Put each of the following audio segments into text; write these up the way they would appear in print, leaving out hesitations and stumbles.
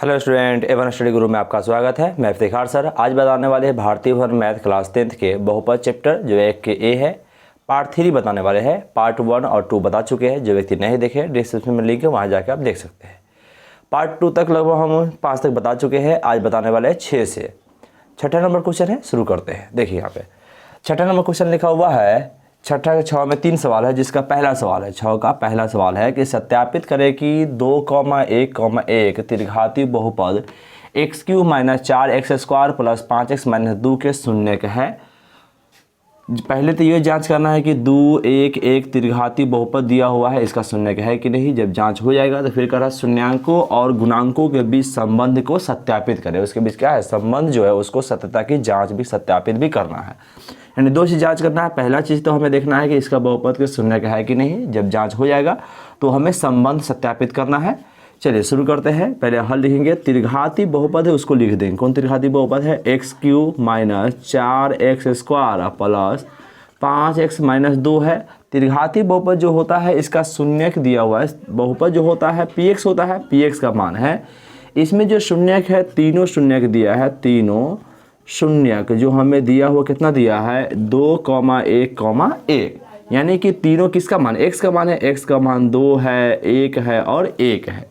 Hello student, Avon study गुरु में आपका स्वागत है। मैं इफ्तिखार सर। आज बताने वाले हैं भारतीय भवन मैथ क्लास 10th के बहुपद चैप्टर जो 1 के ए है। पार्ट 3 बताने वाले हैं। पार्ट 1 और 2 बता चुके हैं। जो व्यक्ति नहीं देखे डिस्क्रिप्शन में लिंक है, वहाँ जाकर आप देख सकते हैं। पार्ट 2 तक लगभग हम 5 तक बता चुके हैं। आज बताने वाले हैं 6 से। छठा नंबर क्वेश्चन है, शुरू करते हैं। देखिए यहाँ पे छठा नंबर क्वेश्चन लिखा हुआ है। छठा 6 में 3 सवाल है, जिसका पहला सवाल है 6 का पहला सवाल है कि सत्यापित करें कि 2,1,1 त्रिघाती बहुपद x³ - 4x² + 5x - 2 के शून्यक है। पहले तो ये जांच करना है कि 2,1,1 त्रिघाती बहुपद दिया हुआ है, इसका शून्यक है कि नहीं। जब जांच हो जाएगा तो फिर कह रहा है शून्यांकों और गुणांकों के बीच संबंध को सत्यापित करें। उसके बीच क्या है, संबंध जो है उसको सत्यता की जांच भी सत्यापित भी करना है। यानी 2 चीज़ जांच करना है। पहला चीज़ तो हमें देखना है कि इसका बहुपद के शून्यक है कि नहीं। जब जांच हो जाएगा तो हमें संबंध सत्यापित करना है। चलिए शुरू करते हैं। पहले हल लिखेंगे। त्रिघाती बहुपद है उसको लिख देंगे। कौन त्रिघाती बहुपद है? x³ - 4x² + 5x - 2 है। त्रिघाती बहुपद जो होता है इसका शून्यक दिया हुआ है। बहुपद जो होता है px होता है, px का मान है। इसमें जो शून्यक है, तीनों शून्यक दिया है। तीनों शून्यक जो हमें दिया हुआ कितना दिया है? 2,1,1। यानी कि तीनों किसका मान? x का मान है। x का मान 2 है, 1 है और 1 है।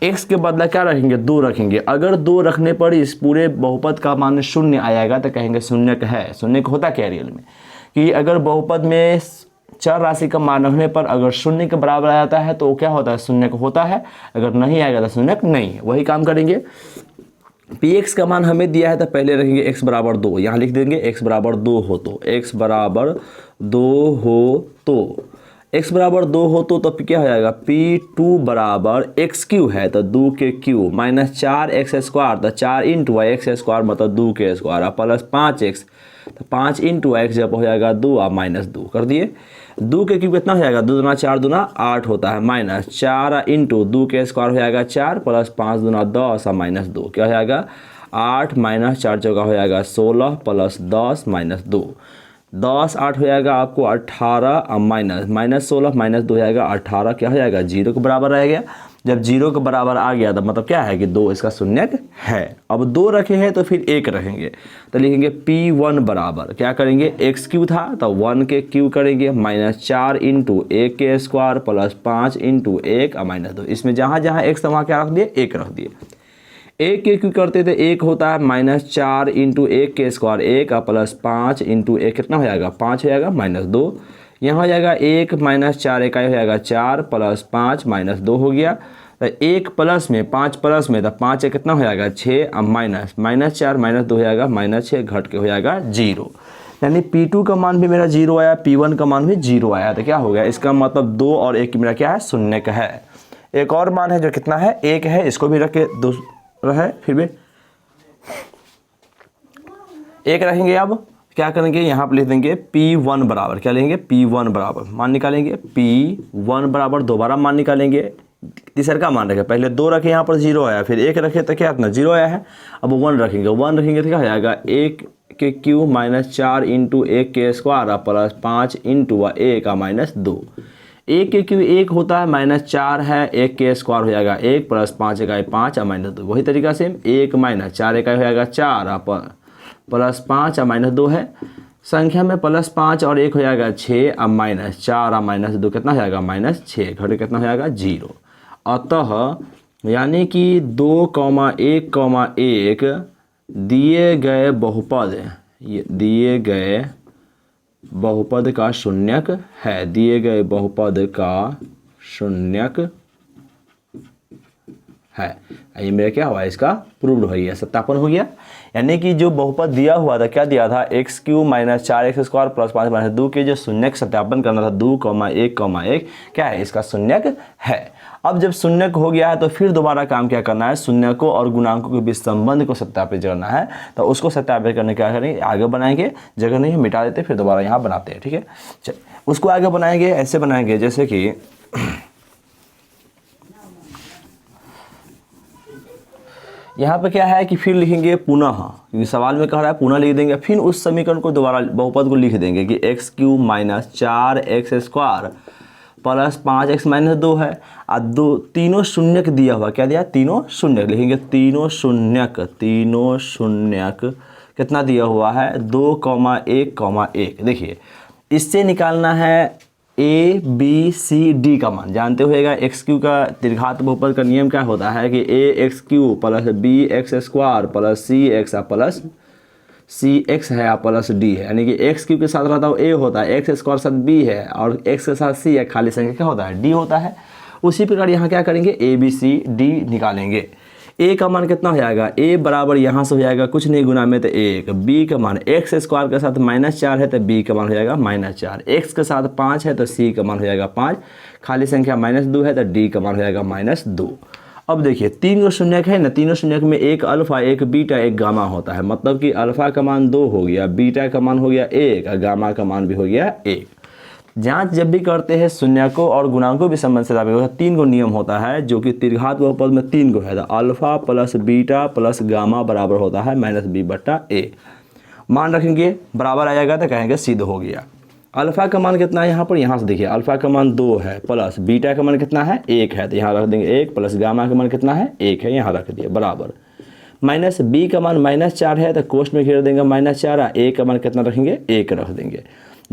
x के बदला क्या रखेंगे? 2 रखेंगे। अगर 2 रखने पर इस पूरे बहुपद का मान शून्य आएगा तो कहेंगे शून्यक है। शून्यक होता क्या रियल में कि अगर बहुपद में चर राशि का मान रखने पर अगर शून्य के बराबर आ जाता है तो क्या होता है? शून्यक होता है। अगर नहीं आएगा तो शून्यक नहीं है। वही काम करेंगे। px का मान हमें दिया है तो पहले रखेंगे x बराबर 2। यहाँ लिख देंगे x बराबर 2 हो तो x बराबर 2 हो तो x बराबर 2 हो तो तब क्या हो जाएगा? p2 बराबर x³ है तो 2 के क्यू - 4x² तो 4 × x² मतलब 2 के स्क्वायर प्लस 5x तो 5 × x जब हो जाएगा 2 और -2 कर दिए। 2 के क्यूब कितना हो जाएगा? 2 दूना 4 दूना 8 होता है। -4 × 2 के स्क्वायर हो जाएगा 4 प्लस 5 दूना 10 और -2 क्या हो जाएगा? 8 - 4 चौका हो जाएगा 16 प्लस 10 -2 10 8 हो जाएगा आपको 18 और -16 -2 हो जाएगा 18। क्या हो जाएगा? 0 के बराबर रह गया। जब 0 के बराबर आ गया तो मतलब क्या है कि 2 इसका शून्यक है। अब 2 रखे हैं तो फिर 1 रखेंगे तो लिखेंगे p1 बराबर क्या करेंगे? x³ था तो 1 के क्यू करेंगे -4 × 1 के स्क्वायर प्लस 5 × 1 और -2। इसमें जहाँ जहाँ x था वहाँ क्या रख दिए? 1 रख दिए। 1 के क्यू करते थे 1 होता है -4 × 1 के स्क्वायर 1 और प्लस 5 × 1 कितना हो जाएगा? 5 हो जाएगा -2। यहाँ हो जाएगा 1 - 4 इकाई हो जाएगा 4 प्लस 5 -2 हो गया। तो 1 प्लस में 5 प्लस में तो 5 कितना हो जाएगा? 6 और -4 -2 हो जाएगा -6 घट के हो जाएगा 0। यानी p2 का मान भी मेरा 0 आया, p1 का मान भी 0 आया। तो क्या हो गया? इसका मतलब 2 और 1 मेरा क्या है? शून्यक है। एक और मान है जो कितना है? 1 है। इसको भी रख के है फिर भी 1 रखेंगे। अब क्या करेंगे? यहाँ पर लिख देंगे p1 बराबर क्या लेंगे? p1 बराबर मान निकालेंगे। p1 बराबर दोबारा मान निकालेंगे। तीसरा का मान रखे, पहले 2 रखे यहाँ पर 0 आया, फिर 1 रखे तो क्या इतना 0 आया है। अब 1 रखेंगे। 1 रखेंगे तो क्या हो जाएगा? 1 के क्यू -4 × 1 के स्क्वायर प्लस 5 × 1 और -2। 1 के क्यू 1 होता है -4 है, 1 के स्क्वायर हो जाएगा 1 प्लस 5 इकाई 5 और -2। वही तरीका से 1 - 4 इकाई हो जाएगा 4 प्लस 5 और -2 है। संख्या में प्लस 5 और 1 हो जाएगा 6 और -4 और -2 कितना हो जाएगा? -6 घट कितना हो जाएगा? 0। अतः यानी कि 2,1,1 दिए गए बहुपद का शून्यक है। दिए गए बहुपद का शून्यक है। ये मेरा क्या हुआ? इसका प्रूव्ड हो गया, सत्यापन हो गया। यानी कि जो बहुपद दिया हुआ था, क्या दिया था? x³ - 4x² प्लस 5 -2 के जो शून्यक सत्यापन करना था 2,1,1 क्या है? इसका शून्यक है। अब जब शून्यक हो गया है तो फिर दोबारा काम क्या करना है? शून्यकों और गुणांकों के बीच संबंध को सत्यापित करना है। तो उसको सत्यापित करने क्या करेंगे? आगे बनाएंगे। जगह नहीं मिटा देते, फिर दोबारा यहाँ बनाते हैं। ठीक है, चलिए उसको आगे बनाएंगे। ऐसे बनाएंगे जैसे कि यहाँ पे क्या है कि फिर लिखेंगे पुनः, क्योंकि सवाल में कह रहा है पुनः लिख देंगे। फिर उस समीकरण को दोबारा बहुपद को लिख देंगे कि x³ - 4x² plus 5x minus 2 है और दो तीनों शून्यक दिया हुआ, क्या दिया, तीनों शून्यक लिखेंगे, तीनों शून्यक कितना दिया हुआ है 2,1,1। देखिए इससे निकालना है a b c d का मान, जानते होएगा एक्स क्यू का दीर्घात बहुपद का नियम क्या होता है कि ax³ plus bx² plus cx plus cx है प्लस d है, यानी कि x³ के साथ रहता है a होता है, x² के साथ b है और x के साथ c है, खाली संख्या क्या होता है d होता है। उसी प्रकार यहाँ क्या करेंगे a b c d निकालेंगे। a का मान कितना हो जाएगा, a बराबर यहाँ से हो जाएगा कुछ नहीं गुना में तो 1, b का मान x² के साथ -4 है तो b का मान हो जाएगा -4, x के साथ 5 है तो c का मान हो जाएगा 5, खाली संख्या -2 है तो d का मान हो जाएगा -2। अब देखिए तीन शून्यक है ना, तीनों शून्यक में एक अल्फा एक बीटा एक गामा होता है, मतलब कि अल्फा का मान 2 हो गया, बीटा का मान हो गया 1 और गामा का मान भी हो गया 1। जांच जब भी करते हैं शून्यकों और गुणांकों भी संबंध से लागू होता है, 3 गो नियम होता है जो कि दीर्घात बहुपद में 3 गो है, तो alpha plus beta plus gamma बराबर होता है -b/a। मान रखेंगे बराबर आ जाएगा तो कहेंगे सिद्ध हो गया। अल्फा का मान कितना है यहाँ पर, यहाँ से देखिए अल्फा का मान 2 है प्लस बीटा का मान कितना है 1 है, तो यहाँ रख देंगे 1 प्लस गामा का मान कितना है 1 है, यहाँ रख दिए बराबर। माइनस बी का मान -4 है तो कोष्ठ में घेर देंगे -4, a का मान कितना रखेंगे 1 रख देंगे।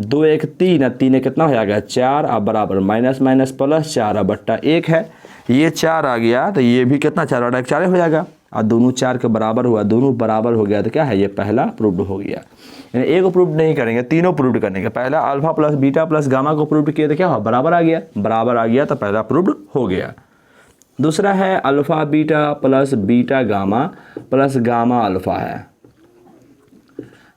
2 1 3 और 3 कितना हो जाएगा 4 और बराबर माइनस माइनस प्लस 4 बट्टा 1 है, ये 4 आ गया तो ये भी कितना 4 बटा 4 हो जाएगा और दोनों 4 के बराबर हुआ, दोनों बराबर हो गया तो क्या है ये पहला प्रूव्ड हो गया। यानी एक को प्रूव्ड नहीं करेंगे, तीनों प्रूव्ड करेंगे। पहला alpha plus beta plus gamma को प्रूव्ड किया तो क्या हुआ बराबर आ गया, बराबर आ गया तो पहला प्रूव्ड हो गया। दूसरा है alpha beta plus beta gamma plus gamma alpha है,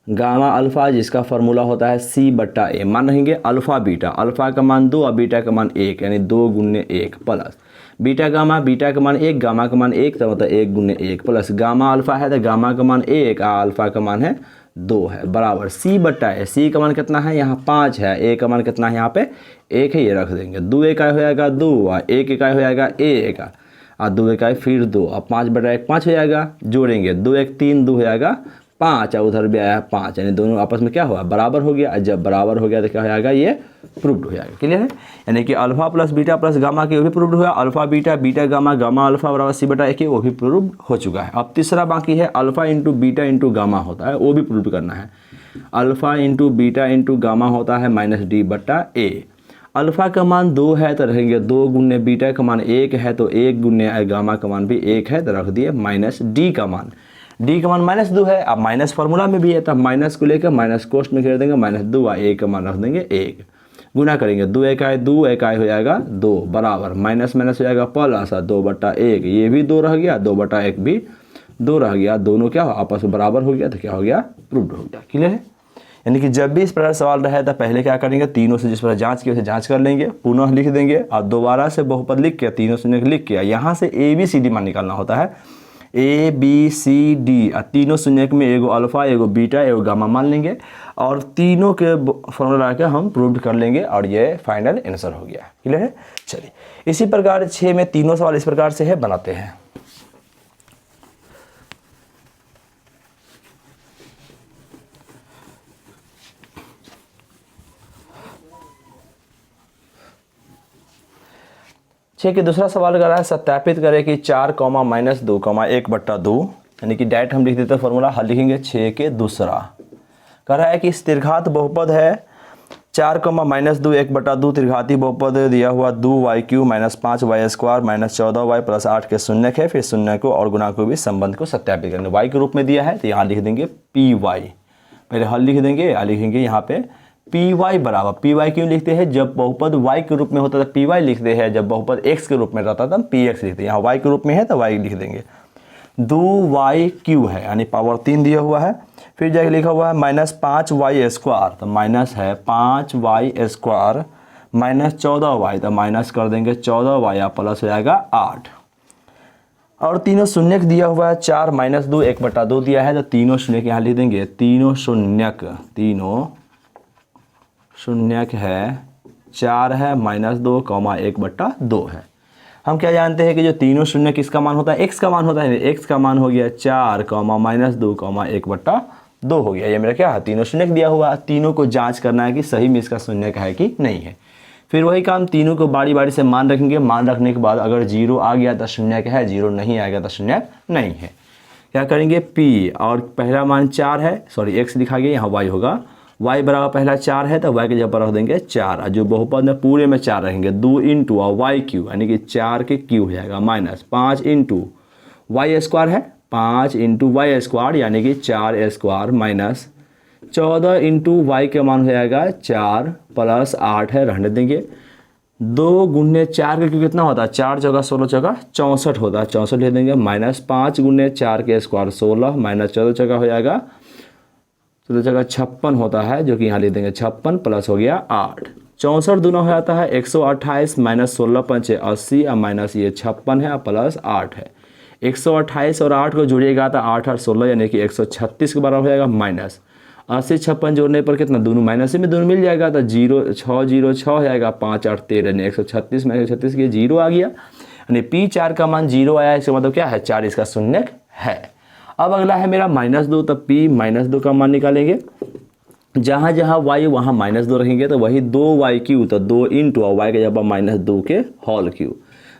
गामा अल्फा जिसका फार्मूला होता है c/a। मान रहेंगे अल्फा बीटा, अल्फा का मान 2 और बीटा का मान 1 यानी 2 × 1 प्लस बीटा गामा, बीटा का मान 1 गामा का मान 1 तो मतलब 1 × 1 प्लस गामा अल्फा है तो गामा का मान 1 और अल्फा का मान है 2 है बराबर c/a। c का मान कितना है यहाँ 5 है, a का मान कितना है यहाँ पे 1 है, ये रख देंगे। 2 इकाई हो जाएगा 2 और 1 इकाई हो जाएगा 1 और 2 इकाई फिर 2 और 5/1 5 हो जाएगा, जोड़ेंगे 2 1 3 2 हो जाएगा 5 और उधर भी आया 5, यानी दोनों आपस में क्या हुआ बराबर हो गया। जब बराबर हो गया तो क्या हो जाएगा ये प्रूव्ड हो जाएगा। क्लियर है, यानी कि alpha plus beta plus gamma के वो भी प्रूव्ड हुआ, alpha beta beta gamma gamma alpha बराबर c/a वो भी प्रूव्ड हो चुका है। अब तीसरा बाकी है alpha into beta into gamma होता है, वो भी प्रूव्ड करना है। Alpha into beta into gamma होता है -d/a। अल्फा का मान 2 है तो रहेंगे 2 × बीटा का मान 1 है तो 1 × गामा का मान भी 1 है तो रख दिए -d का मान, d का मान -2 है। अब माइनस फार्मूला में भी है तब माइनस को लेकर माइनस कोष्ठ में घेर देंगे -2 और a का मान रख देंगे 1, गुना करेंगे 2 इकाई 2 इकाई हो जाएगा 2 बराबर माइनस माइनस हो जाएगा प्लस 2/1, ये भी 2 रह गया, 2/1 भी 2 रह गया, दोनों क्या हो आपस में बराबर हो गया तो क्या हो गया प्रूव्ड हो गया। क्लियर है, यानी कि जब भी इस प्रकार सवाल रहे तो पहले क्या करेंगे तीनों से जिस पर जांच की उसे जांच कर लेंगे, पुनः लिख देंगे और दोबारा से बहुपद लिख के तीनों से लिख के यहाँ से ABCD मान निकालना होता है। ABCD और तीनों शून्यक में एगो अल्फा एगो बीटा एगो गामा मान लेंगे और तीनों के फॉर्मूला लगा के हम प्रूव्ड कर लेंगे और ये फाइनल आंसर हो गया। क्लियर है, चलिए इसी प्रकार 6 में तीनों सवाल इस प्रकार से है बनाते हैं। छः के दूसरा सवाल कर रहा है सत्यापित करें कि 4, -2, 1/2, यानी कि डायरेक्ट हम लिख देते हैं फॉर्मूला, हल लिखेंगे। 6 के दूसरा कह रहा है कि दीर्घात बहुपद है 4, -2, 1/2 दीर्घाती बहुपद दिया हुआ 2y³ -5y² -14y + 8 के शून्यक है। फिर शून्यकों और गुणांकों भी संबंध को सत्यापित करेंगे। y के रूप में दिया है तो यहाँ लिख देंगे py, पहले हल लिख देंगे या लिखेंगे यहाँ पे py बराबर, py क्यों लिखते हैं जब बहुपद y के रूप में होता था py लिखते हैं, जब बहुपद x के रूप में रहता था px लिखते हैं। यहाँ y के रूप में है तो y लिख देंगे। 2y³ है यानी पावर 3 दिया हुआ है, फिर जाके लिखा हुआ है -5y² तो माइनस है 5y² -14y तो माइनस कर देंगे 14y प्लस हो जाएगा 8 और तीनों शून्यक दिया हुआ है 4, -2, 1/2 दिया है तो तीनों शून्यक यहाँ लिख देंगे। तीनों शून्यक है 4 है -2, 1/2 है। हम क्या जानते हैं कि जो तीनों शून्य किसका मान होता है x का मान होता है, x का मान हो गया 4, -2, 1/2 हो गया। ये मेरा क्या है तीनों शून्यक दिया हुआ, तीनों को जांच करना है कि सही में इसका शून्यक है कि नहीं है। फिर वही काम, तीनों को बारी बारी से मान रखेंगे। मान रखने के बाद अगर 0 आ गया तो शून्यक है, 0 नहीं आएगा तो शून्यक नहीं है। क्या करेंगे, p और पहला मान 4 है, सॉरी x लिखा गया, यहाँ y होगा। y बराबर पहला 4 है तो y के जगह पर रख देंगे 4, जो बहुपद में पूरे में 4 रहेंगे, 2 इंटू और y क्यू यानी कि 4 के क्यू हो जाएगा, माइनस 5 इंटू वाई स्क्वायर है, 5 इंटू वाई स्क्वायर यानी कि 4 स्क्वायर, माइनस 14 इंटू वाई का मान हो जाएगा 4 प्लस 8 है, रहने देंगे। 2 गुने 4 का क्यों कितना होता है, 4 जगह 16 जगह 64 होता है, 64 ले देंगे। माइनस 5 गुने 4 के स्क्वायर 16, माइनस 14 जगह हो जाएगा 14 जगह 56 होता है, जो कि यहाँ ले देंगे 56 प्लस हो गया 8, 64 दूना हो जाता है 128, माइनस 16 पंचे 80 और माइनस ये 56 है प्लस 8 है। 128 और 8 को जोड़िएगा तो 8 और 16 यानी कि 136 के बराबर हो जाएगा, माइनस 80 56 जोड़ने पर कितना, दोनों माइनस में दोनों मिल जाएगा तो 6 हो जाएगा, 5 8 13 यानी 136 में 136 के 0 आ गया, यानी P4 का मान 0 आया। इसका मतलब क्या है, 4 इसका शून्यक है। अब अगला है मेरा -2, तो P -2 का मान निकालेंगे। जहाँ जहाँ y वहाँ -2 रखेंगे तो वही 2y क्यू, तो 2 इंटू और y के जब -2 के whole Q,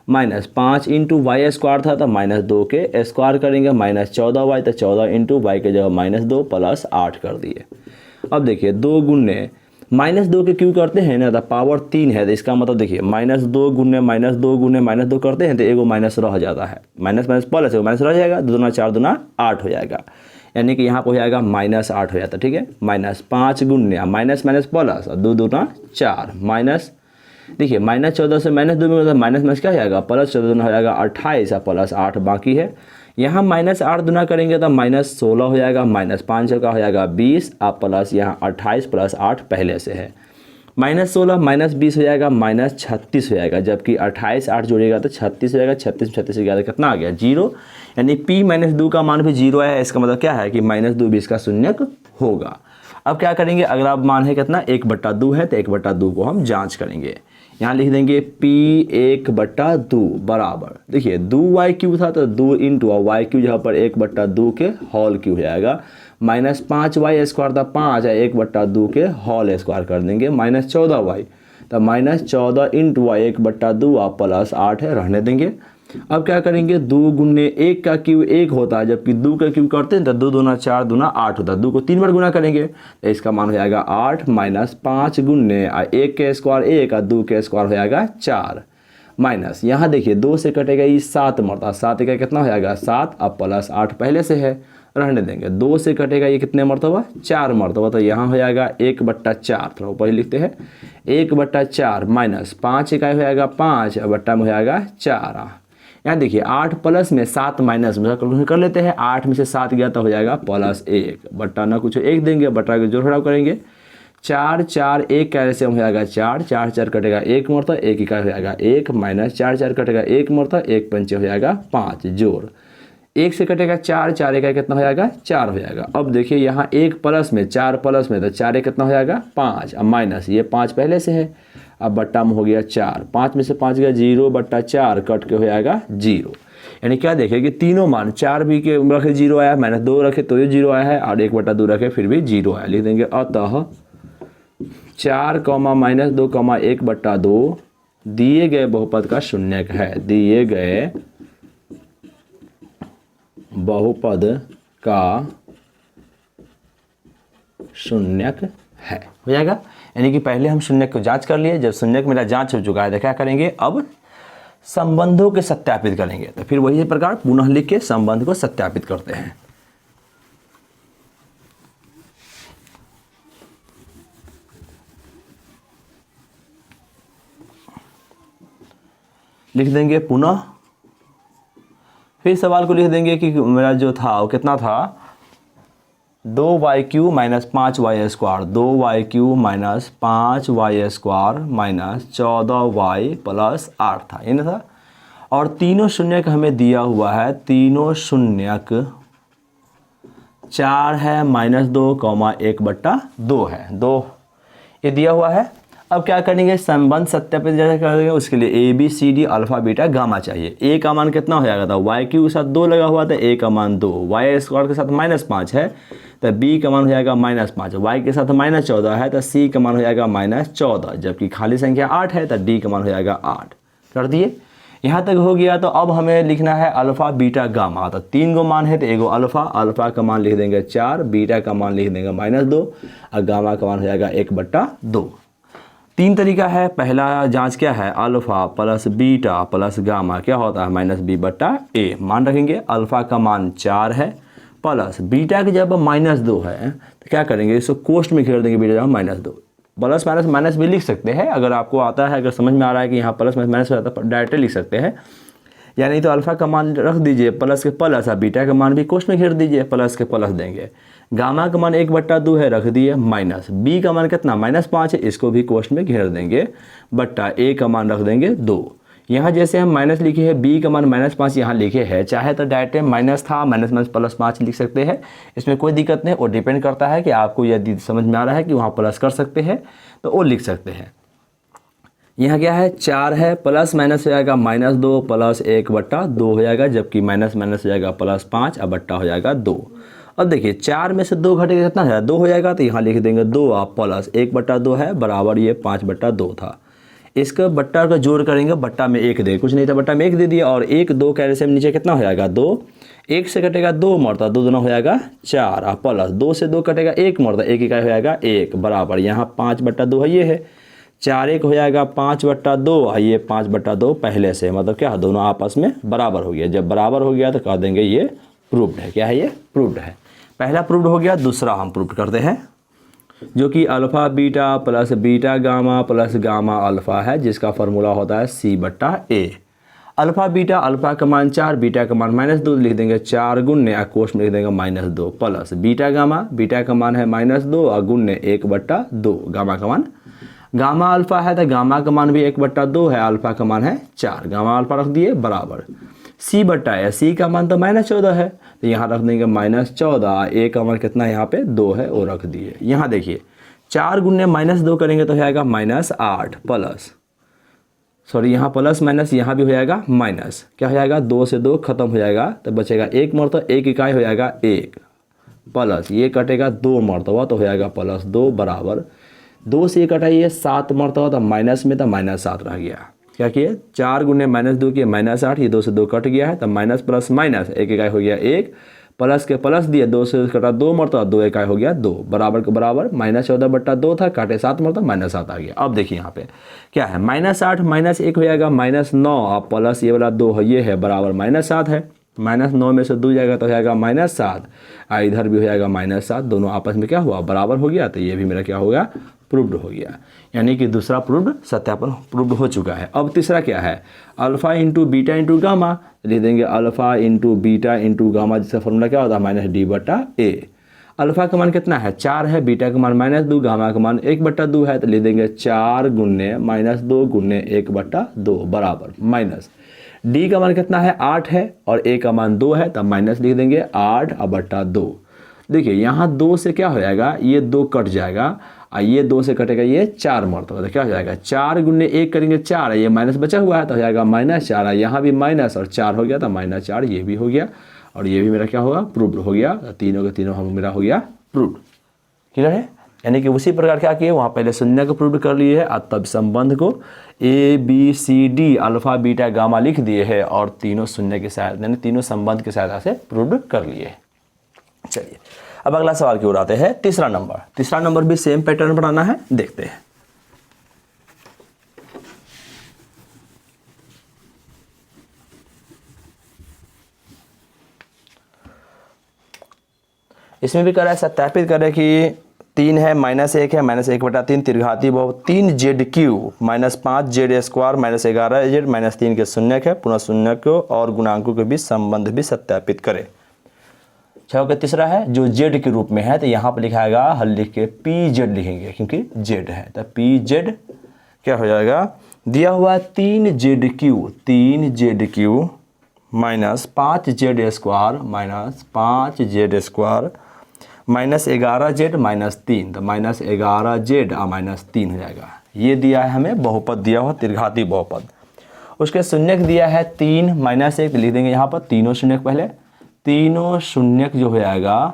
minus 5 into Y square था तो -2 के स्क्वायर करेंगे, माइनस 14y तो 14 इंटू वाई के जगह -2 प्लस 8 कर दिए। अब देखिए 2 गुने -2 के क्यों करते हैं ना, तो पावर 3 है, तो इसका मतलब देखिए -2 गुने -2 करते हैं तो एगो माइनस रह जाता है, माइनस माइनस प्लस एगो माइनस रह जाएगा, 2 दूना 4 दूना 8 हो जाएगा, यानी कि यहाँ पर हो जाएगा -8 हो जाता है, ठीक है। माइनस 5 गुने माइनस माइनस प्लस और 2 दूना 4, माइनस देखिए -14 से -2 में मतलब माइनस माइनस क्या हो जाएगा, प्लस 14 दूना हो जाएगा 28 और प्लस 8 बाकी है। यहाँ -8 दूना करेंगे तो -16 हो जाएगा, माइनस 5 का हो जाएगा 20 और प्लस यहाँ 28 प्लस 8 पहले से है, -16 -20 हो जाएगा -36 हो जाएगा, जबकि 28 8 जोड़ेगा तो 36 हो जाएगा, 36 36 ग्यारह कितना आ गया 0, यानी P -2 का मान भी 0 है। इसका मतलब क्या है कि -2 भी इसका शून्यक होगा। अब क्या करेंगे, अगला मान है कितना 1/2 है, तो 1/2 को हम जांच करेंगे। यहाँ लिख देंगे P 1/2 बराबर, देखिए 2y क्यू था तो 2 इंटू और वाई क्यू जहाँ पर 1/2 के होल क्यू हो जाएगा, माइनस 5y स्क्वायर था 5 है 1/2 के होल स्क्वायर कर देंगे, माइनस 14y तो माइनस 14 इंटू वाई 1/2 और प्लस 8 है, रहने देंगे। अब क्या करेंगे, 2 गुने 1 का क्यू 1 होता है, जबकि 2 का क्यू करते हैं तो 2 दूना 4 दूना 8 होता है, 2 को 3 बार गुना करेंगे तो इसका मान हो जाएगा 8, माइनस 5 गुने 1 के स्क्वायर 1 और 2 के स्क्वायर हो जाएगा 4, माइनस यहाँ देखिए 2 से कटेगा ये 7 मरतबा, 7 का कितना हो जाएगा 7 और प्लस 8 पहले से है, रहने देंगे। 2 से कटेगा ये कितने मरतबा 4 मरतबा, तो यहाँ हो जाएगा 1/4, थोड़ा ऊपर ही लिखते हैं 1/4, माइनस 5 इकाई हो जाएगा 5 और बट्टा में हो जाएगा 4। यहाँ देखिए 8 प्लस में 7 माइनस में कैलकुलेशन कर लेते हैं, 8 में से 7 गया तो हो जाएगा +1, बट्टा ना कुछ 1 देंगे, बट्टा के जोड़ घटाव करेंगे, 4 4 1 कैसे हो जाएगा 4 4 4 कटेगा 1 मरतबा, 1 इकाई हो जाएगा 1, माइनस 4 4 कटेगा 1 मरतबा, 1 पंचे हो जाएगा 5, जोड़ 1 से कटेगा 4 4 इकाई कितना हो जाएगा 4 हो जाएगा। अब देखिए यहाँ 1 प्लस में 4 प्लस में तो 4 कितना हो जाएगा 5, अब माइनस ये 5 पहले से है, अब बट्टा में हो गया 4, 5 में से 5 गया 0/4 कट के हो जाएगा 0, यानी क्या देखें कि तीनों मान 4 भी के रखे 0 आया, -2 रखे तो ये 0 आया है, और 1/2 रखे फिर भी 0 आया। लिख देंगे अतः 4, -2, 1/2 दिए गए बहुपद का शून्यक है, दिए गए बहुपद का शून्यक है, हो जाएगा। यानी कि पहले हम शून्यक को जांच कर लिए, जब शून्यक मेरा जांच हो चुका है तो क्या करेंगे, अब संबंधों के सत्यापित करेंगे, तो फिर वही प्रकार पुनः लिख के संबंध को सत्यापित करते हैं। लिख देंगे पुनः, फिर सवाल को लिख देंगे कि मेरा जो था वो कितना था 2y Q minus 5y square, 2y Q minus 5y square minus 14y plus 8 था, ये ना था। और तीनों शून्यक हमें दिया हुआ है, तीनों शून्यक 4 है, -2, 1/2 है, 2 ये दिया हुआ है। अब क्या करेंगे, संबंध सत्यापित जैसे करेंगे, उसके लिए A B C D alpha beta gamma चाहिए। ए का मान कितना हो जाएगा था, वाई क्यू के साथ 2 लगा हुआ था, ए का मान 2, वाई स्क्वायर के साथ -5 है तो बी का मान हो जाएगा -5, वाई के साथ -14 है तो सी का मान हो जाएगा -14, जबकि खाली संख्या 8 है तो डी का मान हो जाएगा 8। कर दिए, यहाँ तक हो गया। तो अब हमें लिखना है अल्फ़ा बीटा गामा। तो 3 गो मान है तो एगो अल्फ़ा का मान लिख देंगे 4, बीटा का मान लिख देंगे -2 और गामा का मान हो जाएगा 1/2। 3 तरीका है। पहला जांच क्या है, alpha plus beta plus gamma क्या होता है -b/a। मान रखेंगे अल्फ़ा का मान 4 है प्लस बीटा के जब -2 है तो क्या करेंगे, इसको कोष्ठ में घेर देंगे, बीटा जब -2। प्लस माइनस माइनस भी लिख सकते हैं, अगर आपको आता है, अगर समझ में आ रहा है कि यहाँ प्लस माइनस हो जाता है डायरेक्ट लिख सकते हैं, या नहीं तो अल्फ़ा का मान रख दीजिए प्लस के प्लस और बीटा का मान भी कोष्ठ में घेर दीजिए, प्लस के प्लस देंगे। गामा का मान 1/2 है, रख दिए माइनस। बी का मान कितना -5 है, इसको भी कोष्ठ में घेर देंगे, बट्टा ए का मान रख देंगे 2। यहाँ जैसे हम माइनस लिखे हैं, बी का मान -5 यहाँ लिखे हैं, चाहे तो डायरेक्ट माइनस था माइनस +5 लिख सकते हैं, इसमें कोई दिक्कत नहीं। वो डिपेंड करता है कि आपको यदि समझ में आ रहा है कि वहाँ प्लस कर सकते हैं तो वो लिख सकते हैं। यहाँ क्या है, 4 है, प्लस माइनस हो जाएगा -2 प्लस 1/2 हो जाएगा, जबकि माइनस माइनस हो जाएगा +5 और बट्टा हो जाएगा 2। अब देखिए 4 में से 2 घटेगा कितना है, 2 हो जाएगा, तो यहाँ लिख देंगे 2 और प्लस 1/2 है बराबर ये 5/2 था। इसका बट्टा का जोड़ करेंगे, बट्टा में 1 दे, कुछ नहीं था बट्टा में 1 दे दिया, और 1 2 कैरे से नीचे कितना हो जाएगा 2, 1 से कटेगा 2 मरता, 2 दूना हो जाएगा 4 और प्लस 2 से 2 कटेगा 1 मरता, 1 इकाई हो जाएगा 1 बराबर यहाँ 5/2 है, ये है 4 1 हो जाएगा 5/2 और ये 5/2 पहले से, मतलब क्या दोनों आपस में बराबर हो गया। जब बराबर हो गया तो कह देंगे ये प्रूव्ड है। क्या है, ये प्रूव्ड है। पहला प्रूव्ड हो गया। दूसरा हम प्रूव्ड करते हैं, जो कि alpha beta plus beta gamma plus gamma alpha है, जिसका फार्मूला होता है C/A। अल्फ़ा बीटा, अल्फ़ा का मान 4, बीटा का मान -2 लिख देंगे, 4 गुण्य कोष्ठ में लिख देंगे -2 प्लस बीटा गामा, बीटा का मान है -2 और गुण्य 1/2 गामा का मान। गामा अल्फ़ा है तो गामा का मान भी 1/2 है, अल्फ़ा का मान है 4, गामा अल्फ़ा रख दिए बराबर C/A। C का मान तो -14 है तो यहाँ रख देंगे -14, ए का मान कितना यहाँ पे 2 है वो रख दिए। यहाँ देखिए 4 गुण्य -2 करेंगे तो हो जाएगा -8 प्लस, सॉरी यहाँ प्लस माइनस यहाँ भी हो जाएगा माइनस, क्या हो जाएगा 2 से 2 खत्म हो जाएगा तो बचेगा 1 मरतबा, 1 इकाई हो जाएगा 1 प्लस ये कटेगा 2 मरतबा तो हो जाएगा +2 बराबर 2 से कटाइए 7 मरतबा तो माइनस में तो -7 रह गया। क्या किए 4 गुने -2 किए -8, ये 2 से 2 कट गया है तो माइनस प्लस माइनस 1 इकाई हो गया 1, प्लस के प्लस दिए 2 से कटा 2 मरतबा 2 इकाई हो गया 2 बराबर के बराबर -14/2 था, काटे 7 मरतबा -7 आ गया। अब देखिए यहाँ पे क्या है -8 -1 हो जाएगा -9 और प्लस ये वाला 2 है ये है बराबर -7 है, -9 में से 2 जाएगा तो हो जाएगा -7 और इधर भी हो जाएगा -7, दोनों आपस में क्या हुआ बराबर हो गया, तो ये भी मेरा क्या हो गया प्रूव्ड हो गया। यानी कि दूसरा प्रूव्ड सत्यापन प्रूव्ड हो चुका है। अब तीसरा क्या है, alpha into beta into gamma, लिख देंगे alpha into beta into gamma, जिसका फॉर्मूला क्या होता है -D/A। अल्फ़ा का मान कितना है 4 है, बीटा का मान -2, गामा का मान 1/2 है तो लिख देंगे 4 गुने -2 गुने 1/2 बराबर माइनस डी का मान कितना है 8 है और ए का मान 2 है तब माइनस लिख देंगे 8/2। देखिए यहाँ 2 से क्या हो जाएगा, ये 2 कट जाएगा और ये 2 से कटेगा ये 4 मरतबा, तो क्या हो जाएगा 4 गुने 1 करेंगे 4, ये माइनस बचा हुआ है तो हो जाएगा -4, यहाँ भी माइनस और 4 हो गया तो -4, ये भी हो गया और ये भी मेरा क्या होगा प्रूव्ड हो गया। तीनों के तीनों हम मेरा हो गया प्रूव्ड। क्लियर है। यानी कि उसी प्रकार क्या किए वहाँ पहले शून्य को प्रूव्ड कर लिए है और तब संबंध को ABCD अल्फ़ा बीटा गामा लिख दिए है और तीनों शून्य के सहायता यानी तीनों संबंध की सहायता से प्रूव्ड कर लिए। चलिए अब अगला सवाल की ओर आते हैं। तीसरा नंबर भी सेम पैटर्न बनाना है, देखते हैं। इसमें भी कर रहा है सत्यापित करें कि 3 है -1 है -1/3 त्रिघाती बहुपद 3ZQ -5Z² -11Z -3 के शून्यक है, पुनः शून्यक को और गुणांकों के बीच संबंध भी सत्यापित करें। छः का तीसरा है जो Z के रूप में है तो यहाँ पर लिखाएगा हल लिख के PZ लिखेंगे क्योंकि Z है तो PZ क्या हो जाएगा, दिया हुआ 3ZQ -5Z² -5Z² -11Z -3 तो -11Z और -3 हो जाएगा। ये दिया है हमें बहुपद दिया हुआ त्रिघाती बहुपद। उसके शून्यक दिया है 3 -1 लिख देंगे यहाँ पर तीनों शून्यक, पहले तीनों शून्यक जो हो जाएगा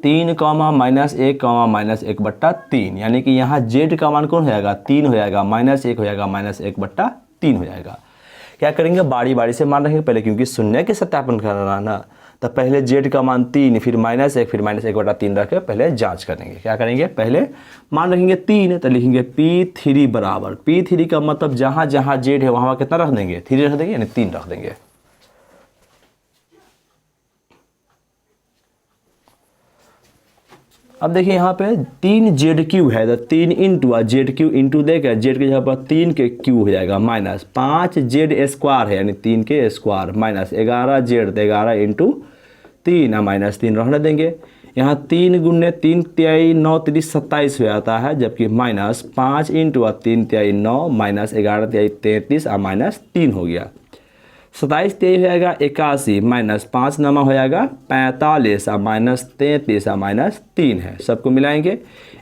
3 कॉमा माइनस 1 कॉमा माइनस 1/3, यानी कि यहाँ जेड का मान कौन हो जाएगा 3 हो जाएगा, -1 हो जाएगा, -1/3 हो जाएगा। क्या करेंगे बारी बारी से मान रखेंगे पहले, क्योंकि शून्य के सत्यापन करना ना, तो पहले जेड का मान 3, फिर -1, फिर -1/3 रख के पहले जांच करेंगे। क्या करेंगे पहले मान रखेंगे 3, तो लिखेंगे P3 बराबर, P3 का मतलब जहाँ जहाँ जेड है वहाँ कितना रख देंगे 3 रख देंगे, यानी 3 रख देंगे। अब देखिए यहाँ पे 3 जेड क्यू है, तो 3 इंटू जेड क्यू इंटू देकर जेड की जगह पर 3 के क्यू हो जाएगा, माइनस 5 जेड स्क्वायर है यानी 3 के स्क्वायर, माइनस 11 जेड, तो 11 इंटू 3 -3 रहने देंगे। यहाँ 3 गुने 3 तिहाई 9 3 27 हो जाता है, जबकि माइनस 5 इंटू 3 तिहाई 9 माइनस 11 तिहाई 33 और -3 हो गया। 27 तिहाई हो जाएगा 81, माइनस 5 नमा हो जाएगा 45 और -33 और -3 है, सबको मिलाएंगे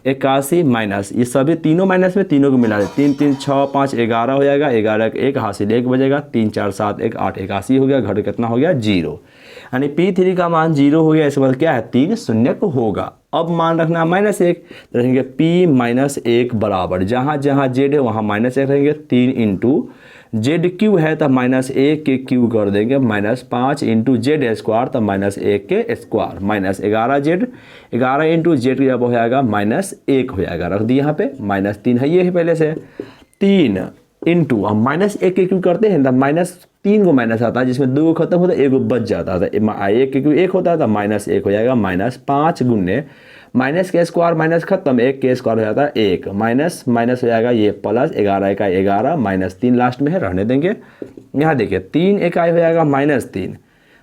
81 माइनस, ये सभी तीनों माइनस में तीनों को मिला दे, 3 3 6 5 11 हो जाएगा, 11 का 1 हासिल 1 बजेगा, 3 4 7 1 8 81 हो गया, घट कितना हो गया 0, यानी P3 का मान 0 हो गया। इसके बाद क्या है 3 शून्य को होगा। अब मान रखना -1, तो रहेंगे P-1 बराबर, जहाँ जहाँ जेड है वहाँ -1 रहेंगे, 3 इंटू जेड क्यू है तो -1 के क्यू कर देंगे, -5 इंटू जेड स्क्वायर तो -1 के स्क्वायर, -11 जेड, 11 इंटू जेड जब हो जाएगा -1 हो जाएगा, रख दिए यहाँ पे, -3 है ये है पहले से, 3 इंटू हम -1 के क्यू करते हैं तो -3 को माइनस आता है, जिसमें 2 खत्म होता है 1 बच जाता है, 1 के क्यू 1 होता है तो -1 हो जाएगा, -5 गुने माइनस के स्क्वायर माइनस खत्म, 1 के स्क्वायर हो जाता है 1, माइनस माइनस हो जाएगा ये प्लस, 11 का 11 -3 लास्ट में है रहने देंगे। यहाँ देखिए 3 इकाई हो जाएगा -3,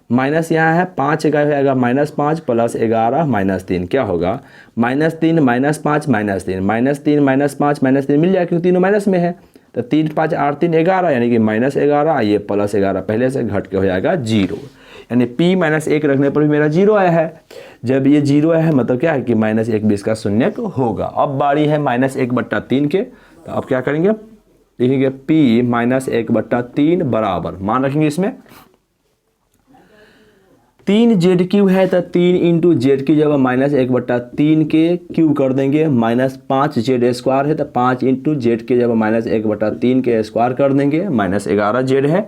माइनस यहाँ है 5 इकाई हो जाएगा -5 प्लस 11 -3 क्या होगा -3 -5 -3 -3 -5 मिल जाएगा, क्योंकि तीनों माइनस में है, तो 3 5 8 3 11 यानी कि -11, ये +11 पहले से घट के हो जाएगा 0, यानी P-1 रखने पर भी मेरा 0 आया है। जब ये 0 आया है मतलब क्या है कि -1 भी इसका शून्य होगा। अब बारी है -1/3 के, तो अब क्या करेंगे लिखेंगे P-1/3 बराबर, मान रखेंगे इसमें 3 जेड क्यू है तो 3 इंटू जेड की जगह -1/3 के क्यू कर देंगे, -5 जेड स्क्वायर है तो 5 इंटू जेड की जगह -1/3 के स्क्वायर कर देंगे, -11 जेड है,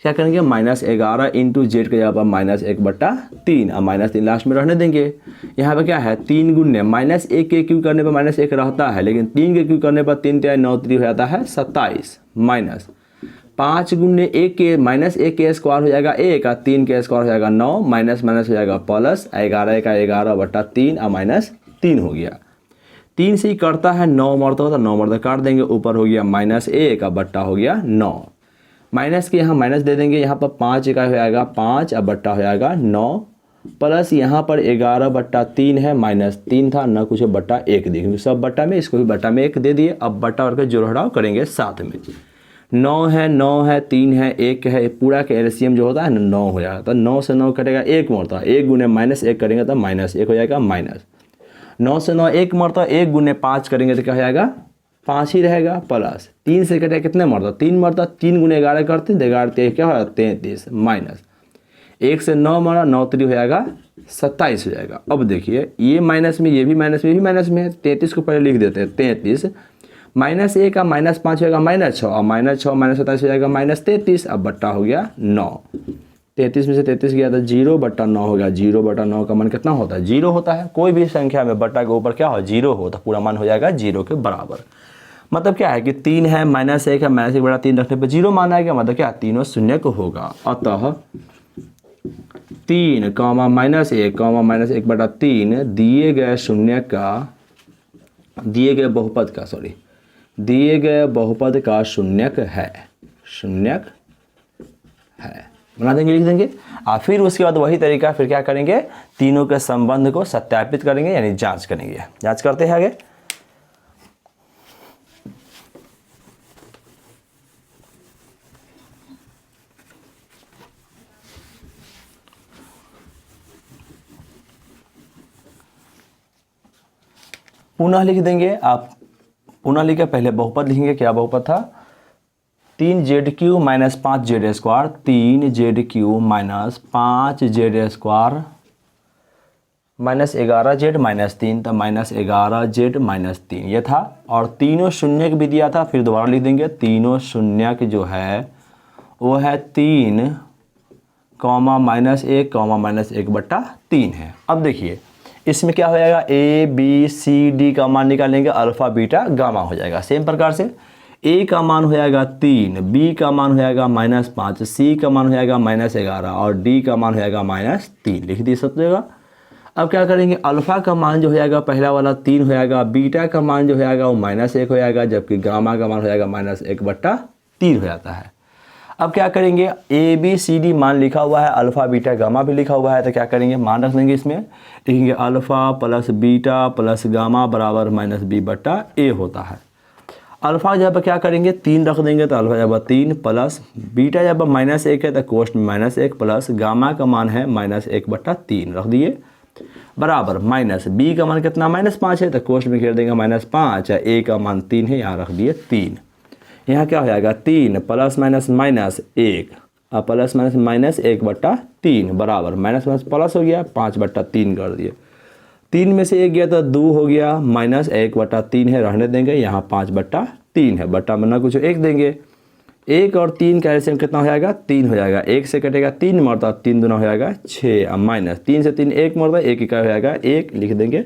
क्या करेंगे -11 इंटू जेड के जगह पर -1/3 और -3 लास्ट में रहने देंगे। यहाँ पे क्या है 3 गुने -1 के क्यू करने पर -1 रहता है, लेकिन 3 के क्यू करने पर 3 3 9 3 हो जाता है 27, माइनस 5 गुने 1 के -1 के स्क्वायर हो जाएगा 1 और 3 के स्क्वायर हो जाएगा 9, माइनस माइनस हो जाएगा प्लस, 11 का 11/3 और -3 हो गया। 3 से ही करता है 9 मरता तो 9 मरता काट देंगे, ऊपर हो गया -1 और बट्टा हो गया 9, माइनस के यहाँ माइनस दे देंगे, यहाँ पर 5 इकाई हो जाएगा 5 और बट्टा हो जाएगा 9, प्लस यहाँ पर 11/3 है, -3 था ना कुछ बट्टा 1 दी, क्योंकि सब बट्टा में, इसको भी बट्टा में 1 दे दिए। अब बट्टा और के जोड़ घटाव करेंगे साथ में, 9 है 3 है 1 है, पूरा का एलसीएम जो होता है ना 9 हो जाएगा, तो 9 से 9 कटेगा 1 मरता, 1 गुने -1 करेंगे तो -1 हो जाएगा, माइनस 9 से 9 1 मरता, 1 गुने 5 करेंगे तो क्या हो जाएगा 5 ही रहेगा, प्लस 3 से कटेगा कितने मरता 3 मरता, 3 गुने 11 करते हैं, 11 क्या होगा 33, माइनस 1 से 9 मरा 9 3 हो जाएगा 27 हो जाएगा। अब देखिए ये माइनस में, ये भी माइनस में, ये भी माइनस में है, 33 को पहले लिख देते हैं, 33 -1 का -5 होगा -6 और -6 -27 हो जाएगा -33, अब बट्टा हो गया 9, 33 में से 33 गया तो 0/9 हो गया, 0/9 का मान कितना होता है 0 होता है। कोई भी संख्या में बट्टा के ऊपर क्या हो 0 हो तो पूरा मान हो जाएगा 0 के बराबर। मतलब क्या है कि 3 है -1 है, -1/3 रखने पर 0 मान आएगा, मतलब क्या तीनों शून्य को होगा। अतः 3, -1, -1/3 दिए गए शून्य का, दिए गए बहुपद का शून्यक है, बना देंगे, लिख देंगे। और फिर उसके बाद वही तरीका, फिर क्या करेंगे तीनों के संबंध को सत्यापित करेंगे, यानी जांच करेंगे। जांच करते हैं आगे। पुनः लिख देंगे, आप पुनः लिखे पहले बहुपद लिखेंगे, क्या बहुपद था 3ZQ - 5Z square, 3ZQ - 5Z square -11z -3, तो -11z -3 ये था। और तीनों शून्य भी दिया था, फिर दोबारा लिख देंगे। तीनों शून्य जो है वो है 3, -1, -1/3 है। अब देखिए इसमें क्या हो जाएगा, A B C D का मान निकालेंगे, अल्फ़ा बीटा गामा हो जाएगा। सेम प्रकार से A का मान हो जाएगा 3, B का मान हो जाएगा -5, C का मान हो जाएगा -11 और D का मान हो जाएगा -3। लिख दिए सब जगह। अब क्या करेंगे, अल्फ़ा का मान जो हो जाएगा पहला वाला 3 हो जाएगा, बीटा का मान जो हो जाएगा वो -1 हो जाएगा, जबकि गामा का मान हो जाएगा -1/3 हो जाता है। अब क्या करेंगे, A B C D मान लिखा हुआ है, अल्फ़ा बीटा गामा भी लिखा हुआ है, तो क्या करेंगे, मान रख लेंगे। इसमें लिखेंगे alpha plus beta plus gamma बराबर -B/A होता है। अल्फ़ा जब क्या करेंगे 3 रख देंगे, तो अल्फ़ा जब 3 प्लस बीटा जब -1 है तो कोष्ठ में -1 प्लस गामा का मान है -1/3 रख दिए, बराबर माइनस बी का मान कितना -5 है, तो कोष्ठ में घेर देंगे -5, A का मान 3 है, यहाँ रख दिए 3। यहाँ क्या हो जाएगा 3 + -1 और +-1/3 बराबर माइनस प्लस हो गया 5/3 कर दिए। 3 में से 1 गया तो 2 हो गया, -1/3 है, रहने देंगे। यहाँ 5/3 है, बट्टा में ना कुछ 1 देंगे। 1 और 3 का एलसीएम कितना हो जाएगा, 3 हो जाएगा। 1 से कटेगा 3 मरता, 3 दूना हो जाएगा 6, अब माइनस 3 से 3 1 मरता, 1 का हो जाएगा 1, लिख देंगे।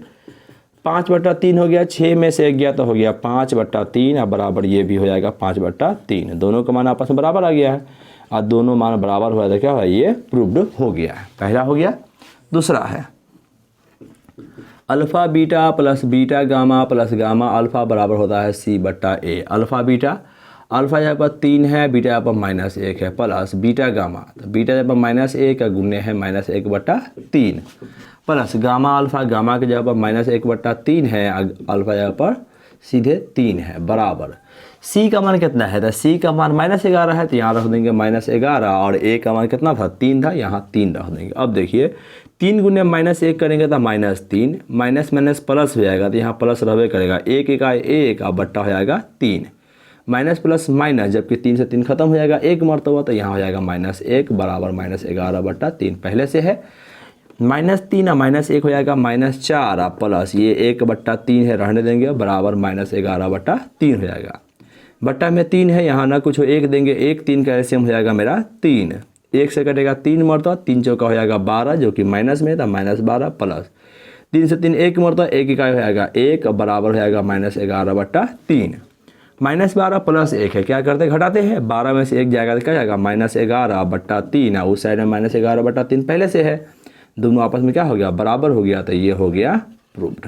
5/3 हो गया, 6 में से 1 गया तो हो गया 5/3 और बराबर ये भी हो जाएगा 5/3। दोनों का मान आपस में बराबर आ गया है और दोनों मान बराबर हुआ तो क्या हुआ, ये प्रूव्ड हो गया है। पहला हो गया। दूसरा है alpha beta plus beta gamma plus gamma alpha बराबर होता है C/A। अल्फ़ा बीटा, अल्फ़ा यहाँ पर 3 है, बीटा यहाँ पर -1 है, प्लस बीटा गामा, तो बीटा यहाँ पर -1 का गुण्य है -1/3 प्लस गामा अल्फ़ा, गामा के जगह पर -1/3 है, अल्फ़ा यहाँ पर सीधे 3 है, बराबर C का मान कितना है, तो C का मान -11 है, तो यहाँ रख देंगे -11 और A का मान कितना था 3 था, यहाँ 3 रख देंगे। अब देखिए 3 गुने -1 करेंगे तो -3, माइनस माइनस प्लस हो जाएगा, तो यहाँ प्लस रहबे करेगा, 1 का 1 और बट्टा हो जाएगा 3, माइनस प्लस माइनस, जबकि 3 से 3 खत्म हो जाएगा, 1 मरतबा, तो यहाँ हो जाएगा -1 बराबर -11/3 पहले से है। -3 और -1 हो जाएगा -4 प्लस ये 1/3 है, रहने देंगे, बराबर -11/3 हो जाएगा। बट्टा में 3 है, यहाँ ना कुछ 1 देंगे, 1 3 का एलसीएम हो जाएगा मेरा 3, 1 से कटेगा 3 मरता, 3 चौका हो जाएगा 12, जो कि माइनस में था, -12 प्लस 3 से 3 1 मरता, 1 इकाई हो जाएगा 1 बराबर हो जाएगा -11/3। -12 प्लस 1 है, क्या करते घटाते हैं, 12 में से 1 जाएगा तो क्या जाएगा -11/3 और उस साइड में -11/3 पहले से है, दोनों आपस में क्या हो गया, बराबर हो गया, तो ये हो गया प्रूव्ड।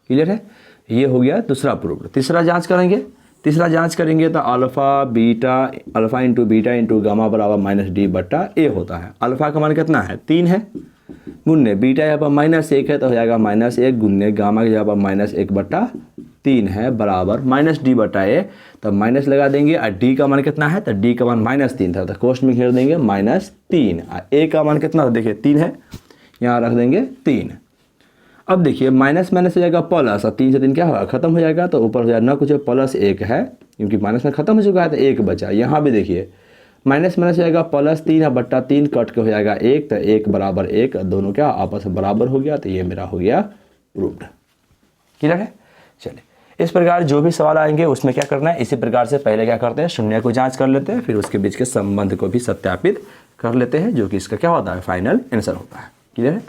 क्लियर है, ये हो गया दूसरा प्रूव्ड। तीसरा जांच करेंगे। तीसरा जांच करेंगे तो alpha into beta into gamma बराबर -D/A होता है। अल्फ़ा का मान कितना है 3 है, गुन्ने बीटा यहाँ पर -1 है, तो हो जाएगा -1 गुन्ने गामा के यहाँ पर -1/3 है, बराबर -D/A, तो माइनस लगा देंगे। और D का मान कितना है, तो D का मान -3 था, तो कोष्ठ में घेर देंगे -3। और A का मान कितना था, देखिए 3 है, यहाँ रख देंगे 3। अब देखिए माइनस माइनस हो जाएगा प्लस, और 3 से 3 क्या होगा, खत्म हो जाएगा, तो ऊपर हो जाएगा ना कुछ +1 है, क्योंकि माइनस में खत्म हो चुका है, तो 1 बचा। यहाँ भी देखिए माइनस माइनस हो जाएगा +3 और /3 कट के हो जाएगा 1, तो 1 बराबर 1, दोनों क्या आपस में बराबर हो गया, तो ये मेरा हो गया प्रूव्ड। क्लियर है। चलिए इस प्रकार जो भी सवाल आएंगे उसमें क्या करना है, इसी प्रकार से पहले क्या करते हैं, शून्य को जांच कर लेते हैं, फिर उसके बीच के संबंध को भी सत्यापित कर लेते हैं, जो कि इसका क्या होता है, फाइनल आंसर होता है। क्लियर है।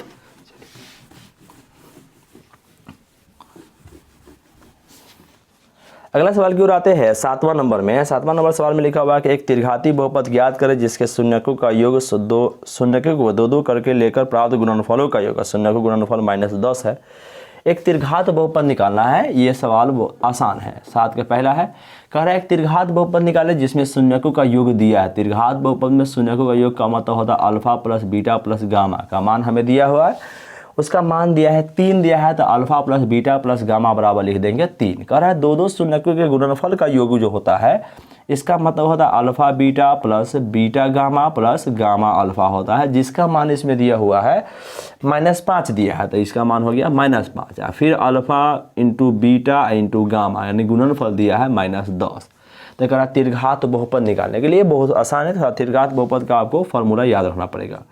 अगला सवाल की ओर आते हैं। 7वां नंबर में, 7वां नंबर सवाल में लिखा हुआ है कि एक त्रिघाती बहुपद ज्ञात करें जिसके शून्यकों का योग शून्यकों को 2-2 करके लेकर प्राप्त गुणनफलों का योग, शून्यकों गुणनफल -10 है। एक त्रिघात बहुपद निकालना है, ये सवाल आसान है। 7 का पहला है, कह रहा है एक त्रिघात बहुपद निकाले जिसमें शून्यकों का योग दिया है। त्रिघात बहुपद में शून्यकों का योग का मतलब होता है alpha plus beta plus gamma का मान हमें दिया हुआ है, उसका मान दिया है 3 दिया है, तो alpha plus beta plus gamma बराबर लिख देंगे 3। कह रहा है 2-2 शून्यकों के गुणनफल का योग जो होता है, इसका मतलब होता है alpha beta plus beta gamma plus gamma alpha होता है, जिसका मान इसमें दिया हुआ है -5 दिया है, तो इसका मान हो गया -5। फिर alpha into beta into gamma यानी गुणनफल दिया है -10। तो कह रहा है त्रिघात बहुपद निकालने के लिए बहुत आसान है, त्रिघात बहुपद का आपको फॉर्मूला याद रखना पड़ेगा।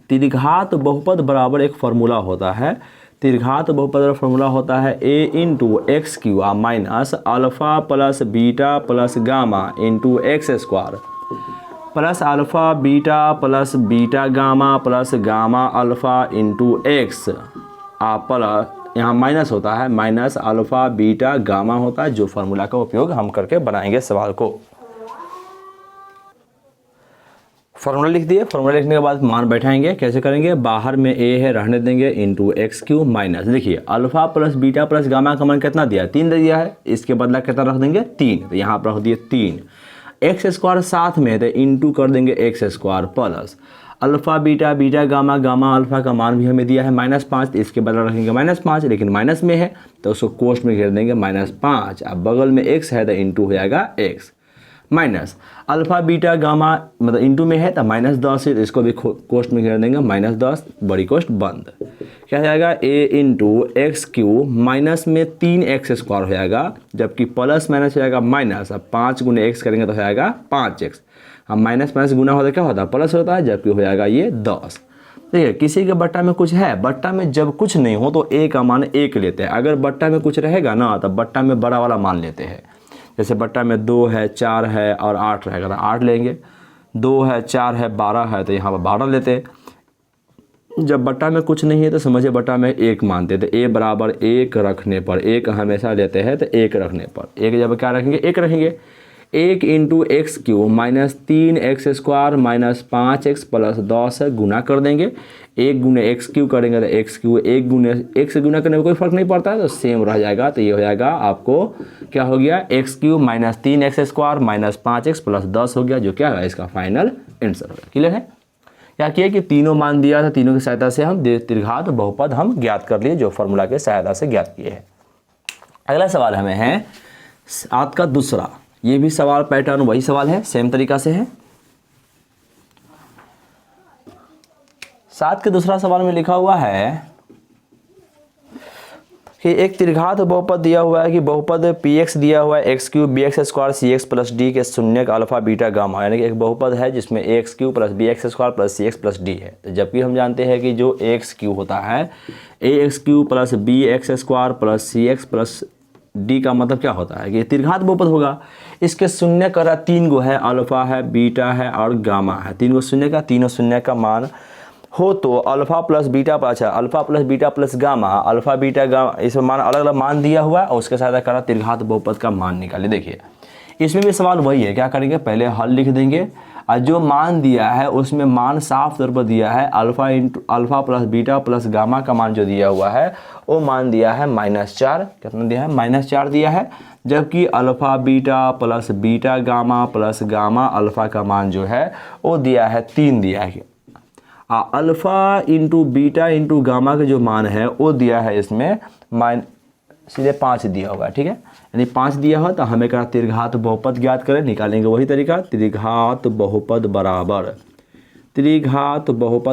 त्रिघात बहुपद बराबर एक फार्मूला होता है, त्रिघात बहुपद का फार्मूला होता है a into x Q minus alpha plus beta plus gamma into x square plus alpha beta gamma plus gamma alpha into x plus यहाँ माइनस होता है, माइनस अल्फ़ा बीटा गामा होता है, जो फार्मूला का उपयोग हम करके बनाएंगे सवाल को। फार्मूला लिख दिए, फार्मूला लिखने के बाद मान बैठाएंगे, कैसे करेंगे, बाहर में a है रहने देंगे इंटू एक्स क्यू माइनस, देखिए alpha plus beta plus gamma का मान कितना दिया, 3 दे दिया है, इसके बदला कितना रख देंगे 3, तो यहाँ पर रख दिए 3, एक्स स्क्वायर साथ में है तो इंटू कर देंगे x square plus alpha beta gamma alpha का मान भी हमें दिया है -5, इसके बदला रखेंगे -5, लेकिन माइनस में है तो उसको कोष्ट में घेर देंगे -5, अब बगल में x है तो इंटू हो जाएगा x minus alpha beta gamma मतलब इंटू में है तो -10 है, इसको भी कोष्ट में घेर देंगे -10, बड़ी कोष्ट बंद, क्या हो जाएगा a into x Q minus में 3x स्क्वायर हो जाएगा, जबकि प्लस माइनस हो जाएगा माइनस, अब 5 गुने x करेंगे तो हो जाएगा 5x, अब माइनस माइनस गुना होता है क्या होता है प्लस होता है, जबकि हो जाएगा ये 10। देखिए किसी के बट्टा में कुछ है, बट्टा में जब कुछ नहीं हो तो a का मान 1 लेते हैं, अगर बट्टा में कुछ रहेगा ना तो बट्टा में बड़ा वाला मान लेते हैं, जैसे बट्टा में 2 है 4 है और 8 रहेगा तो 8 लेंगे, 2 है 4 है 12 है तो यहाँ पर 12 लेते हैं। जब बट्टा में कुछ नहीं है तो समझिए बट्टा में 1 मानते, तो a बराबर 1 रखने पर, 1 हमेशा लेते हैं तो 1 रखने पर, 1 जब क्या रखेंगे 1 रखेंगे, 1 into x Q minus 3x square minus 5x plus 10 गुना कर देंगे, 1 गुने एक्स क्यू करेंगे तो एक्स क्यू 1 गुने एक से गुना करने में कोई फर्क नहीं पड़ता है तो सेम रह जाएगा, तो ये हो जाएगा आपको क्या हो गया x Q minus 3x square minus 5x plus 10 हो गया, जो क्या है इसका फाइनल आंसर होगा। क्लियर है? क्या किया कि तीनों मान दिया था, तीनों की सहायता से हम त्रिघात बहुपद हम ज्ञात कर लिए, जो फॉर्मूला के सहायता से ज्ञात किए हैं। अगला सवाल हमें है 7 का दूसरा, ये भी सवाल पैटर्न वही सवाल है, सेम तरीका से है। 7 के दूसरा सवाल में लिखा हुआ है कि एक त्रिघात बहुपद दिया हुआ है कि बहुपद px दिया हुआ है x cube b x square c x plus d के शून्य का अल्फा बीटा गामा, यानी कि एक बहुपद है जिसमें a x cube plus b x square plus c x plus d है। तो जबकि हम जानते हैं कि जो ए एक्स क्यूब होता है a x cube plus b x square plus c x plus d का मतलब क्या होता है कि त्रिघात बहुपद होगा। इसके शून्य का 3 गो है, अल्फा है बीटा है और गामा है, 3 गो शून्य का, तीनों शून्य का मान हो तो alpha plus beta plus alpha plus beta plus gamma, alpha beta gamma इसमें मान अलग अलग मान दिया हुआ है और उसके साथ करा त्रिघात बहुपद का मान निकाले। देखिए इसमें भी सवाल वही है, क्या करेंगे पहले हल लिख देंगे और जो मान दिया है उसमें मान साफ तौर पर दिया है alpha plus beta plus gamma का मान जो दिया हुआ है वो मान दिया है -4, कितना दिया है -4 दिया है, जबकि alpha beta plus beta gamma plus gamma alpha का मान जो है वो दिया है 3 दिया है। Alpha into beta into gamma का जो मान है वो दिया है इसमें सीधे 5 दिया होगा, ठीक है, यानी 5 दिया हो तो हमें क्या त्रिघात बहुपद ज्ञात करें, निकालेंगे वही तरीका, त्रिघात बहुपद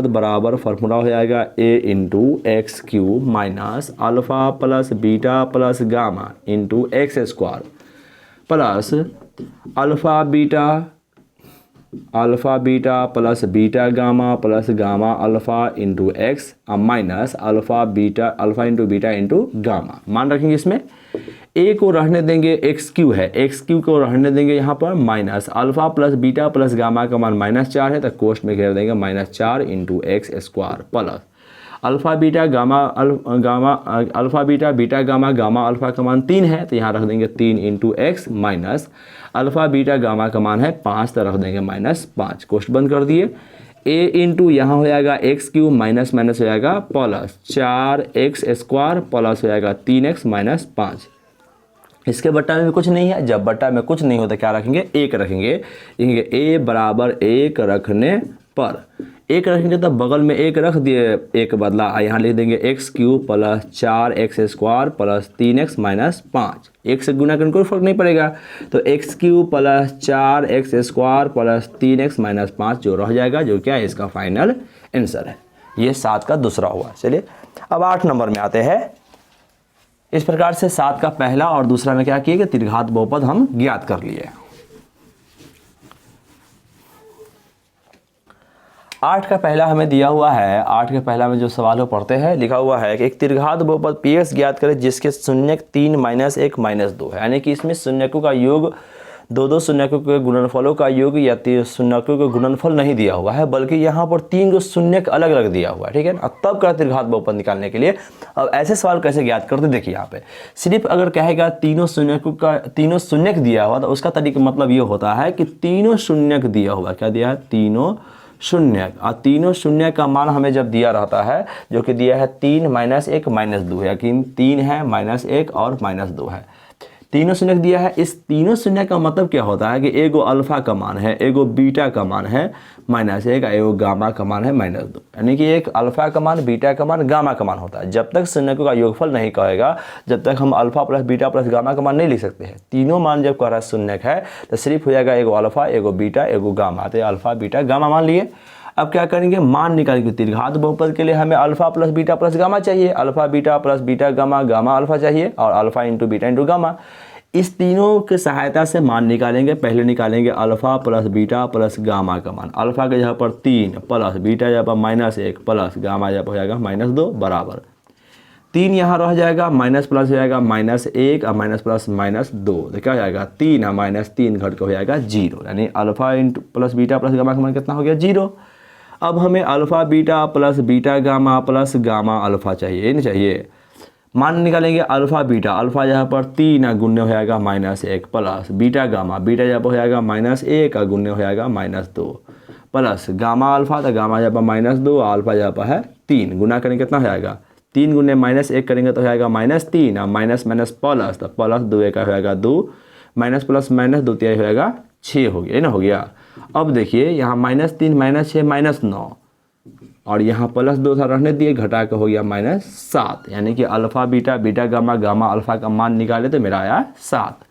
बराबर फार्मूला हो जाएगा a into x cube minus alpha plus beta plus gamma into x square plus alpha beta plus beta gamma alpha into x minus alpha into beta into gamma. मान रखेंगे इसमें a को रहने देंगे एक्स क्यू है, x Q को रहने देंगे यहाँ पर minus alpha plus beta plus gamma का मान -4 है तो कोष्ट में घेर देंगे -4 into x square plus alpha beta beta gamma alpha का मान 3 है तो यहाँ रख देंगे 3 into x minus alpha beta gamma का मान है 5 तो रख देंगे -5, कोष्ट बंद कर दिए। a इंटू यहाँ हो जाएगा एक्स क्यूब माइनस हो जाएगा प्लस 4x स्क्वायर प्लस हो जाएगा 3x माइनस 5। इसके बट्टा में भी कुछ नहीं है, जब बट्टा में कुछ नहीं होता क्या रखेंगे 1 रखेंगे, a बराबर 1 रखने पर 1 रखेंगे तो बगल में 1 रख दिए, 1 बदला यहाँ लिख देंगे x cube plus 4x square plus 3x minus 5, 1 से गुना करने कोई फर्क नहीं पड़ेगा तो x cube plus 4x square plus 3x minus 5 जो रह जाएगा, जो क्या है इसका फाइनल आंसर है। ये 7 का दूसरा हुआ। चलिए अब 8 नंबर में आते हैं। इस प्रकार से 7 का पहला और दूसरा में क्या किए कि त्रिघात बहुपद हम ज्ञात कर लिए। 8 का पहला हमें दिया हुआ है, 8 के पहला में जो सवाल को पढ़ते हैं, लिखा हुआ है कि एक त्रिघात बहुपद px ज्ञात करें जिसके शून्यक 3 माइनस 1 माइनस 2 है। यानी कि इसमें शून्यकों का योग, दो शून्यकों के गुणनफलों का योग या 3 शून्यकों का गुणनफल नहीं दिया हुआ है, बल्कि यहाँ पर 3 को शून्यक अलग अलग दिया हुआ है, ठीक है ना। तब का त्रिघात बहुपद निकालने के लिए अब ऐसे सवाल कैसे ज्ञात करते, देखिए यहाँ पे सिर्फ अगर कहेगा तीनों शून्यक दिया हुआ, तो उसका तरीका मतलब ये होता है कि तीनों शून्यक दिया हुआ, क्या दिया है, तीनों शून्यक। और तीनों शून्यक का मान हमें जब दिया रहता है, जो कि दिया है 3 माइनस 1 माइनस 2 है, यानी 3 है माइनस 1 और माइनस 2 है, तीनों शून्यक दिया है। इस तीनों शून्यक का मतलब क्या होता है कि एगो अल्फा का मान है, एगो बीटा का मान है माइनस 1, एगो गामा का मान है माइनस 2, यानी कि एक अल्फा का मान, बीटा का मान, गामा का मान होता है। जब तक शून्यकों का योगफल नहीं कहेगा, जब तक हम alpha plus beta plus gamma का मान नहीं लिख सकते हैं। तीनों मान जब कह रहा है शून्यक है, तो सिर्फ हो जाएगा एगो अल्फा, एगो बीटा, एगो गामा, तो अल्फा बीटा गामा मान लिए। अब क्या करेंगे, मान निकालेंगे। त्रिघात बहुपद के लिए हमें alpha plus beta plus gamma चाहिए, alpha beta plus beta gamma, gamma alpha चाहिए, और alpha into beta into gamma. इस तीनों की सहायता से मान निकालेंगे। पहले निकालेंगे alpha plus beta plus gamma का मान। अल्फा के जगह पर 3 प्लस बीटा जगह पर माइनस 1 प्लस गामा जगह पर हो जाएगा माइनस 2 बराबर 3, यहाँ रह जाएगा माइनस प्लस हो जाएगा माइनस 1 और माइनस प्लस माइनस 2, तो क्या हो जाएगा 3 और माइनस 3 घट के हो जाएगा 0, यानी alpha into plus beta plus gamma का मान कितना हो गया 0। अब हमें alpha beta plus beta gamma plus gamma alpha चाहिए, ये नहीं चाहिए। मान निकालेंगे अल्फा बीटा, अल्फा यहाँ पर 3 गुण्य हो जाएगा minus 1 plus beta gamma, beta यहाँ पर हो जाएगा माइनस 1 और गुण्य हो जाएगा माइनस 2 प्लस गामा अल्फा, तो गामा यहाँ पर माइनस 2, अल्फा यहाँ पर है 3, गुना करेंगे कितना हो जाएगा 3 गुने माइनस 1 करेंगे तो हो जाएगा माइनस 3 और माइनस माइनस प्लस, तो प्लस 2 का हो जाएगा 2, माइनस प्लस माइनस 2 हो जाएगा 6 हो गया, ये ना हो गया। अब देखिए यहाँ माइनस 3 माइनस 6 माइनस 9, और यहाँ प्लस 2 था रहने दिए, घटा के हो गया माइनस 7, यानी कि alpha beta beta gamma gamma alpha का मान निकाले तो मेरा आया 7।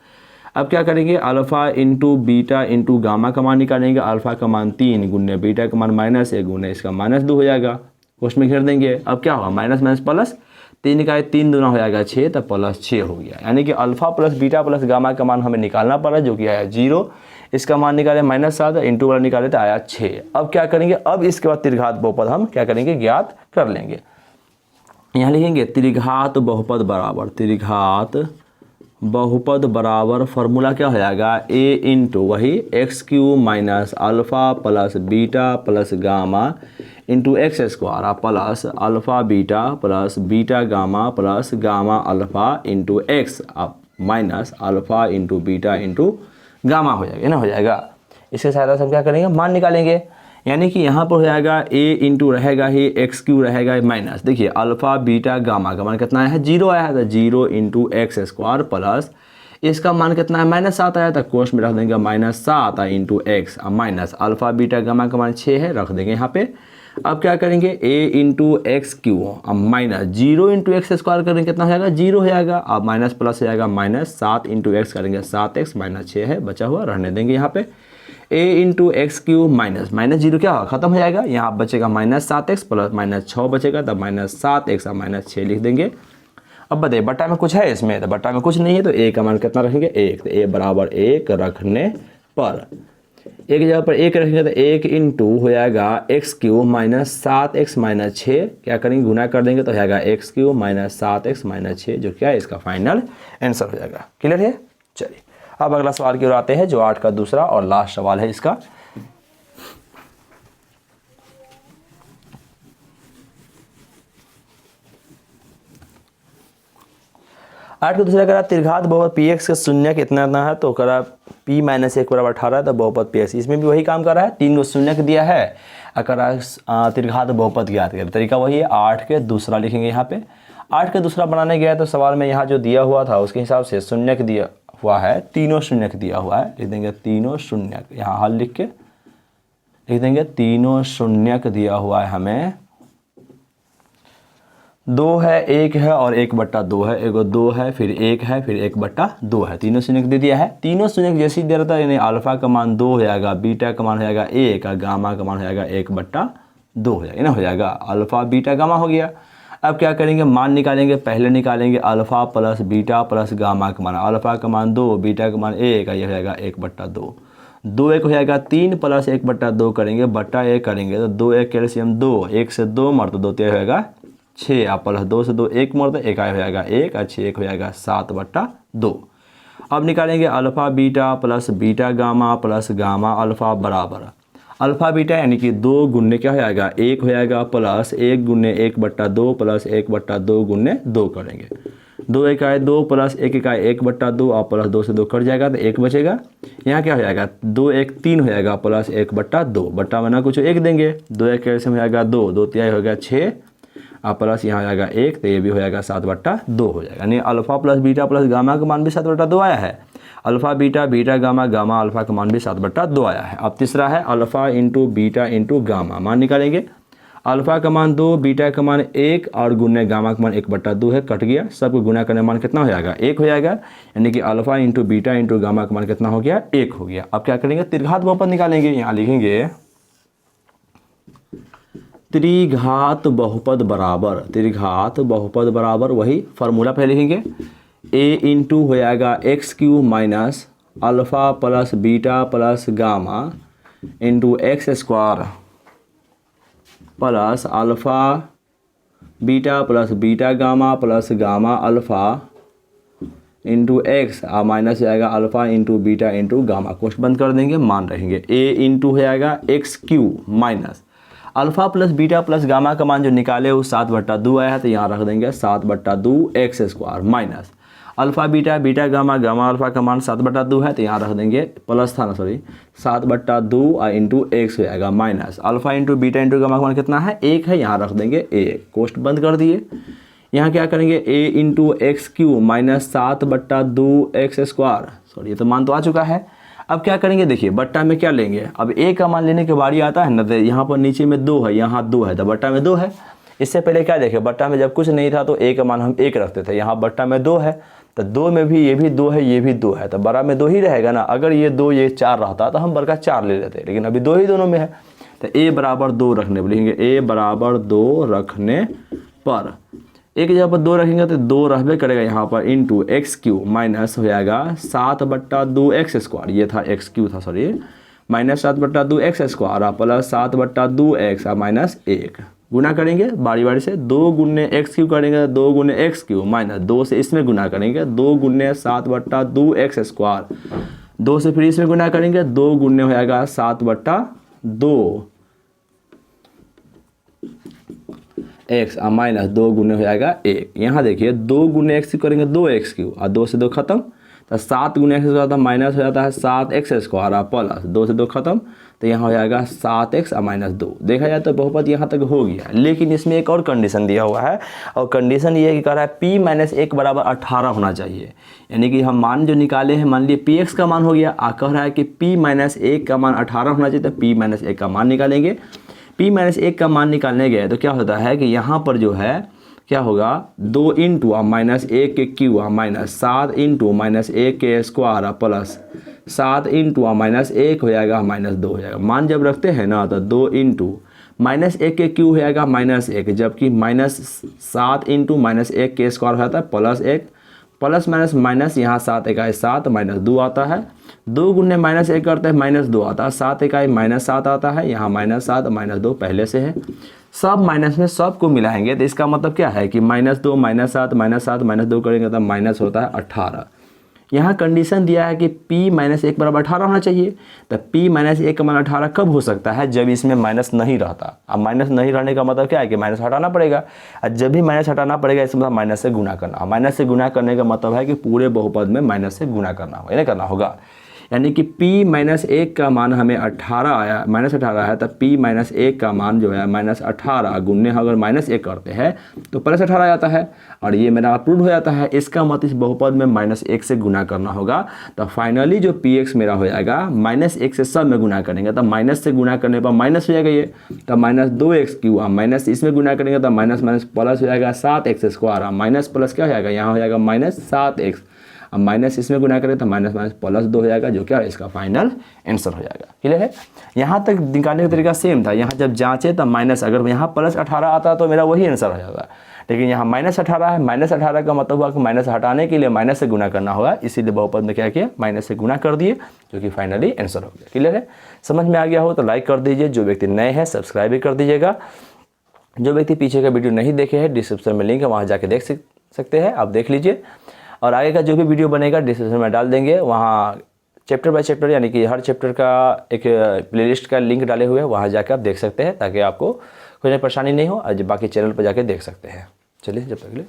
अब क्या करेंगे, alpha into beta into gamma का मान निकालेंगे। अल्फा का मान 3 गुने बीटा का मान माइनस 1 गुने इसका माइनस 2 हो जाएगा, कोष्ठ में घेर देंगे। अब क्या होगा, माइनस माइनस प्लस, 3 का 3 दूना हो जाएगा 6, तो प्लस 6 हो गया, यानी कि alpha plus beta plus gamma का मान हमें निकालना पड़ा, जो कि आया 0। इसका मान निकाले माइनस 7, इंटू वाला निकाले तो आया 6। अब क्या करेंगे, अब इसके बाद त्रिघात बहुपद हम क्या करेंगे, ज्ञात कर लेंगे। यहाँ लिखेंगे त्रिघात बहुपद बराबर, त्रिघात बहुपद बराबर फॉर्मूला क्या हो जाएगा, a इंटू वही x Q minus alpha plus beta plus gamma into x square plus alpha beta plus beta gamma plus gamma alpha into x minus alpha into beta into gamma हो जाएगा, ना हो जाएगा। इसके सहायता से हम क्या करेंगे, मान निकालेंगे। यानी कि यहाँ पर हो जाएगा a इंटू रहेगा ही एक्स क्यू रहेगा माइनस, देखिए अल्फ़ा बीटा गामा का मान कितना आया है 0 आया था, 0 इंटू एक्स स्क्वायर प्लस इसका मान कितना है माइनस 7 आया था, कोष्ठ में रख देंगे minus 7 into x minus alpha beta gamma का मान 6 है, रख देंगे यहाँ पे। अब क्या करेंगे, a इंटू एक्स क्यू अब माइनस 0 इंटू एक्स स्क्वायर करेंगे कितना हो जाएगा 0 हो जाएगा, अब माइनस प्लस हो जाएगा माइनस 7 इंटू एक्स करेंगे 7x माइनस 6 है बचा हुआ, रहने देंगे यहाँ पे। a into x Q minus minus 0 क्या होगा, खत्म हो जाएगा, यहाँ बचेगा माइनस 7x प्लस माइनस 6 बचेगा, तब माइनस 7x और माइनस 6 लिख देंगे। अब बताइए बट्टा में कुछ है इसमें, तो बट्टा में कुछ नहीं है, तो a का मान कितना रखेंगे 1, तो a बराबर 1 रखने पर एक जगह पर 1 रखेंगे तो 1 इंटू हो जाएगा x Q minus 7x minus 6, क्या करेंगे गुना कर देंगे तो हो जाएगा x Q minus 7x minus 6, जो क्या है इसका फाइनल आंसर हो जाएगा। क्लियर है, चलिए अब अगला सवाल की ओर आते हैं, जो 8 का दूसरा और लास्ट सवाल है इसका। आठ का दूसरा करा त्रिघात बहुपद पी एक्स का शून्य कितना है, तो करा p माइनस 1 बराबर 18, तो बहुपद पी एक्स, इसमें भी वही काम कर रहा है, 3 को शून्य दिया है, अगर त्रिघात बहुपद ज्ञात करें, तरीका वही है। 8 के दूसरा लिखेंगे यहाँ पे, 8 के दूसरा बनाने गया तो सवाल में यहाँ जो दिया हुआ था उसके हिसाब से शून्य दिया हुआ है, तीनों शून्य दिया हुआ है, लिख देंगे तीनों शून्य, यहाँ हल लिख के लिख देंगे तीनों शून्य दिया हुआ है हमें, 2 है 1 है और 1/2 है, एगो 2 है फिर 1 है फिर 1/2 है, तीनों शून्य दे दिया है। तीनों शून्य जैसे ही दे रहा था, यानी अल्फा का मान 2 हो जाएगा, बीटा का मान हो जाएगा 1 और गामा का मान हो जाएगा 1/2 हो जाएगा, ना हो जाएगा, अल्फा बीटा गामा हो गया। अब क्या करेंगे, मान निकालेंगे, पहले निकालेंगे alpha plus beta plus gamma का मान, अल्फा का मान 2 बीटा का मान 1 और यह हो जाएगा 1/2, 2 1 हो जाएगा 3 प्लस 1/2 करेंगे बट्टा 1 करेंगे तो 2 1 कैल्शियम 2, 1 से 2 मर तो 2 3 होगा 6 आप प्लस 2 से 2 1 मर तो 1 हो जाएगा 1 और 6 1 हो जाएगा 7/2। अब निकालेंगे alpha beta plus beta gamma plus gamma alpha बराबर अल्फ़ा बीटा यानी कि 2 गुने क्या हो जाएगा 1 हो जाएगा प्लस 1 गुने 1/2 प्लस 1/2 गुने 2 करेंगे 2 1 आए 2 प्लस 1 1 आए 1/2 और प्लस 2 से 2 कट जाएगा तो 1 बचेगा। यहाँ क्या हो जाएगा 2 1 3 हो जाएगा प्लस 1/2 बट्टा बना कुछ 1 देंगे 2 1 कैसे हो जाएगा 2 2 3 हो गया 6 और प्लस यहाँ हो जाएगा 1 तो ये भी हो जाएगा 7/2 हो जाएगा। यानी alpha plus beta plus gamma का मान भी 7/2 आया है। Alpha beta beta gamma gamma alpha का मान भी 7/2 आया है। अब तीसरा है alpha into beta into gamma मान निकालेंगे। अल्फ़ा का मान 2 बीटा का मान 1 और गुने गामा का मान 1/2 है कट गया सबको गुना करने मान कितना हो जाएगा 1 हो जाएगा। यानी कि alpha into beta into gamma का मान कितना हो गया 1 हो गया। अब क्या करेंगे त्रिघात बहुपद निकालेंगे। यहाँ लिखेंगे त्रिघात बहुपद बराबर वही फार्मूला पहले लिखेंगे a इंटू हो जाएगा x³ minus alpha plus beta plus gamma into x² plus alpha beta plus beta gamma plus gamma alpha into x और माइनस जाएगा alpha into beta into gamma कोष्ट बंद कर देंगे मान रहेंगे a इंटू हो जाएगा x³ minus alpha plus beta plus gamma का मान जो निकाले वो 7/2 आया है तो यहाँ रख देंगे 7/2 x² minus alpha beta beta gamma gamma alpha का मान 7/2 है तो यहाँ रख देंगे प्लस था ना सॉरी 7/2 और इंटू एक्स हो जाएगा minus alpha into beta into gamma का मान कितना है 1 है यहाँ रख देंगे 1 कोष्ट बंद कर दिए। यहाँ क्या करेंगे a into x³ minus 7/2 x² sorry ये तो मान तो आ चुका है। अब क्या करेंगे देखिए बट्टा में क्या लेंगे अब a का मान लेने के बारी आता है ना तो यहाँ पर नीचे में 2 है यहाँ 2 है तो बट्टा में 2 है। इससे पहले क्या देखे बट्टा में जब कुछ नहीं था तो a का मान हम 1 रखते थे यहाँ बट्टा में 2 है तो 2 में भी ये भी 2 है ये भी 2 है तो बड़ा में 2 ही रहेगा ना। अगर ये 2 ये 4 रहता तो हम बड़ा 4 ले लेते लेकिन अभी 2 ही दोनों में है तो a बराबर 2 रखने लिखेंगे a बराबर 2 रखने पर एक जगह पर 2 रखेंगे तो 2 रहबे करेगा यहाँ पर इंटू x³ माइनस हो जाएगा 7/2 x² ये था x³ था sorry minus 7/2 x² plus 7/2 x minus 1 गुना करेंगे बारी बारी से 2 गुने x³ करेंगे 2 गुने x³ माइनस 2 से इसमें गुना करेंगे 2 गुने 7/2 x² 2 से फिर इसमें गुना करेंगे 2 गुने हो जाएगा 7/2 x माइनस 2 गुने हो जाएगा 1। यहाँ देखिए 2 गुने x करेंगे 2x³ और 2 से 2 खत्म तो 7 गुने x होता है माइनस हो जाता है 7x² और प्लस 2 से 2 खत्म तो यहाँ हो जाएगा 7x और माइनस 2। देखा जाए तो बहुपद यहाँ तक हो गया लेकिन इसमें एक और कंडीशन दिया हुआ है और कंडीशन ये है कि कह रहा है p-1 बराबर 18 होना चाहिए। यानी कि हम मान जो निकाले हैं मान लिए px का मान हो गया कह रहा है कि p-1 का मान 18 होना चाहिए तो p-1 का मान निकालेंगे। p-1 का मान निकालने गए तो क्या होता है कि यहाँ पर जो है क्या होगा 2 इंटू माइनस 1 के क्यू माइनस 7 इंटू माइनस 1 के स्क्वायर प्लस 7 इंटू माइनस 1 हो जाएगा माइनस 2 हो जाएगा। मान जब रखते हैं ना तो 2 इंटू माइनस 1 के क्यू हो जाएगा माइनस 1 जबकि माइनस 7 इंटू माइनस 1 के स्क्वायर हो जाता है प्लस 1 प्लस माइनस माइनस यहाँ 7 इकाई 7 माइनस 2 आता है 2 गुने माइनस 1 करते हैं माइनस 2 आता है 7 इकाई माइनस 7 आता है यहाँ माइनस 7 माइनस 2 पहले से है सब माइनस में सब को मिलाएंगे तो इसका मतलब क्या है कि माइनस 2 माइनस 7 माइनस 7 माइनस 2 करेंगे तो माइनस होता है 18। यहाँ कंडीशन दिया है कि p-1 बराबर 18 होना चाहिए तो p-1 का मान 18 कब हो सकता है जब इसमें माइनस नहीं रहता। अब माइनस नहीं रहने का मतलब क्या है कि माइनस हटाना पड़ेगा और जब भी माइनस हटाना पड़ेगा इसका मतलब माइनस से गुना करना। माइनस से गुना करने का मतलब है कि पूरे बहुपद में माइनस से गुना करना होगा यानी करना होगा। यानी कि p-1 का मान हमें 18 आया माइनस 18 है तब p-1 का मान जो है माइनस 18 गुन्ने अगर माइनस 1 करते हैं तो प्लस 18 आ जाता है और ये मेरा अप्रूव हो जाता है। इसका मतलब इस बहुपद में माइनस 1 से गुना करना होगा तो फाइनली जो px मेरा हो जाएगा माइनस 1 से सब में गुना करेंगे तब माइनस से गुना करने पर माइनस हो जाएगा ये तब माइनस 2x³ माइनस इसमें गुना करेंगे तब माइनस माइनस प्लस हो जाएगा 7x² माइनस प्लस क्या हो जाएगा यहाँ हो जाएगा माइनस 7x अब माइनस इसमें गुना करें तो माइनस माइनस प्लस 2 हो जाएगा, जो क्या इसका फाइनल आंसर हो जाएगा। क्लियर है। यहाँ तक निकालने का तरीका सेम था, यहाँ जब जांचे तब माइनस, अगर यहाँ प्लस 18 आता तो मेरा वही आंसर हो जाता, लेकिन यहाँ माइनस 18 है, माइनस 18 का मतलब हुआ कि माइनस हटाने के लिए माइनस से गुना करना होगा, इसीलिए बहुपद में क्या किया, माइनस से गुना कर दिए, जो कि फाइनली आंसर हो गया। क्लियर है। समझ में आ गया हो तो लाइक कर दीजिए, जो व्यक्ति नए हैं सब्सक्राइब भी कर दीजिएगा, जो व्यक्ति पीछे का वीडियो नहीं देखे हैं डिस्क्रिप्शन में लिंक है, वहाँ जाके देख सकते हैं, आप देख लीजिए। और आगे का जो भी वीडियो बनेगा डिस्क्रिप्शन में डाल देंगे, वहाँ चैप्टर बाय चैप्टर यानी कि हर चैप्टर का एक प्लेलिस्ट का लिंक डाले हुए हैं, वहाँ जाकर आप देख सकते हैं, ताकि आपको कोई परेशानी नहीं हो, और बाकी चैनल पर जाके देख सकते हैं। चलिए जब तक के लिए।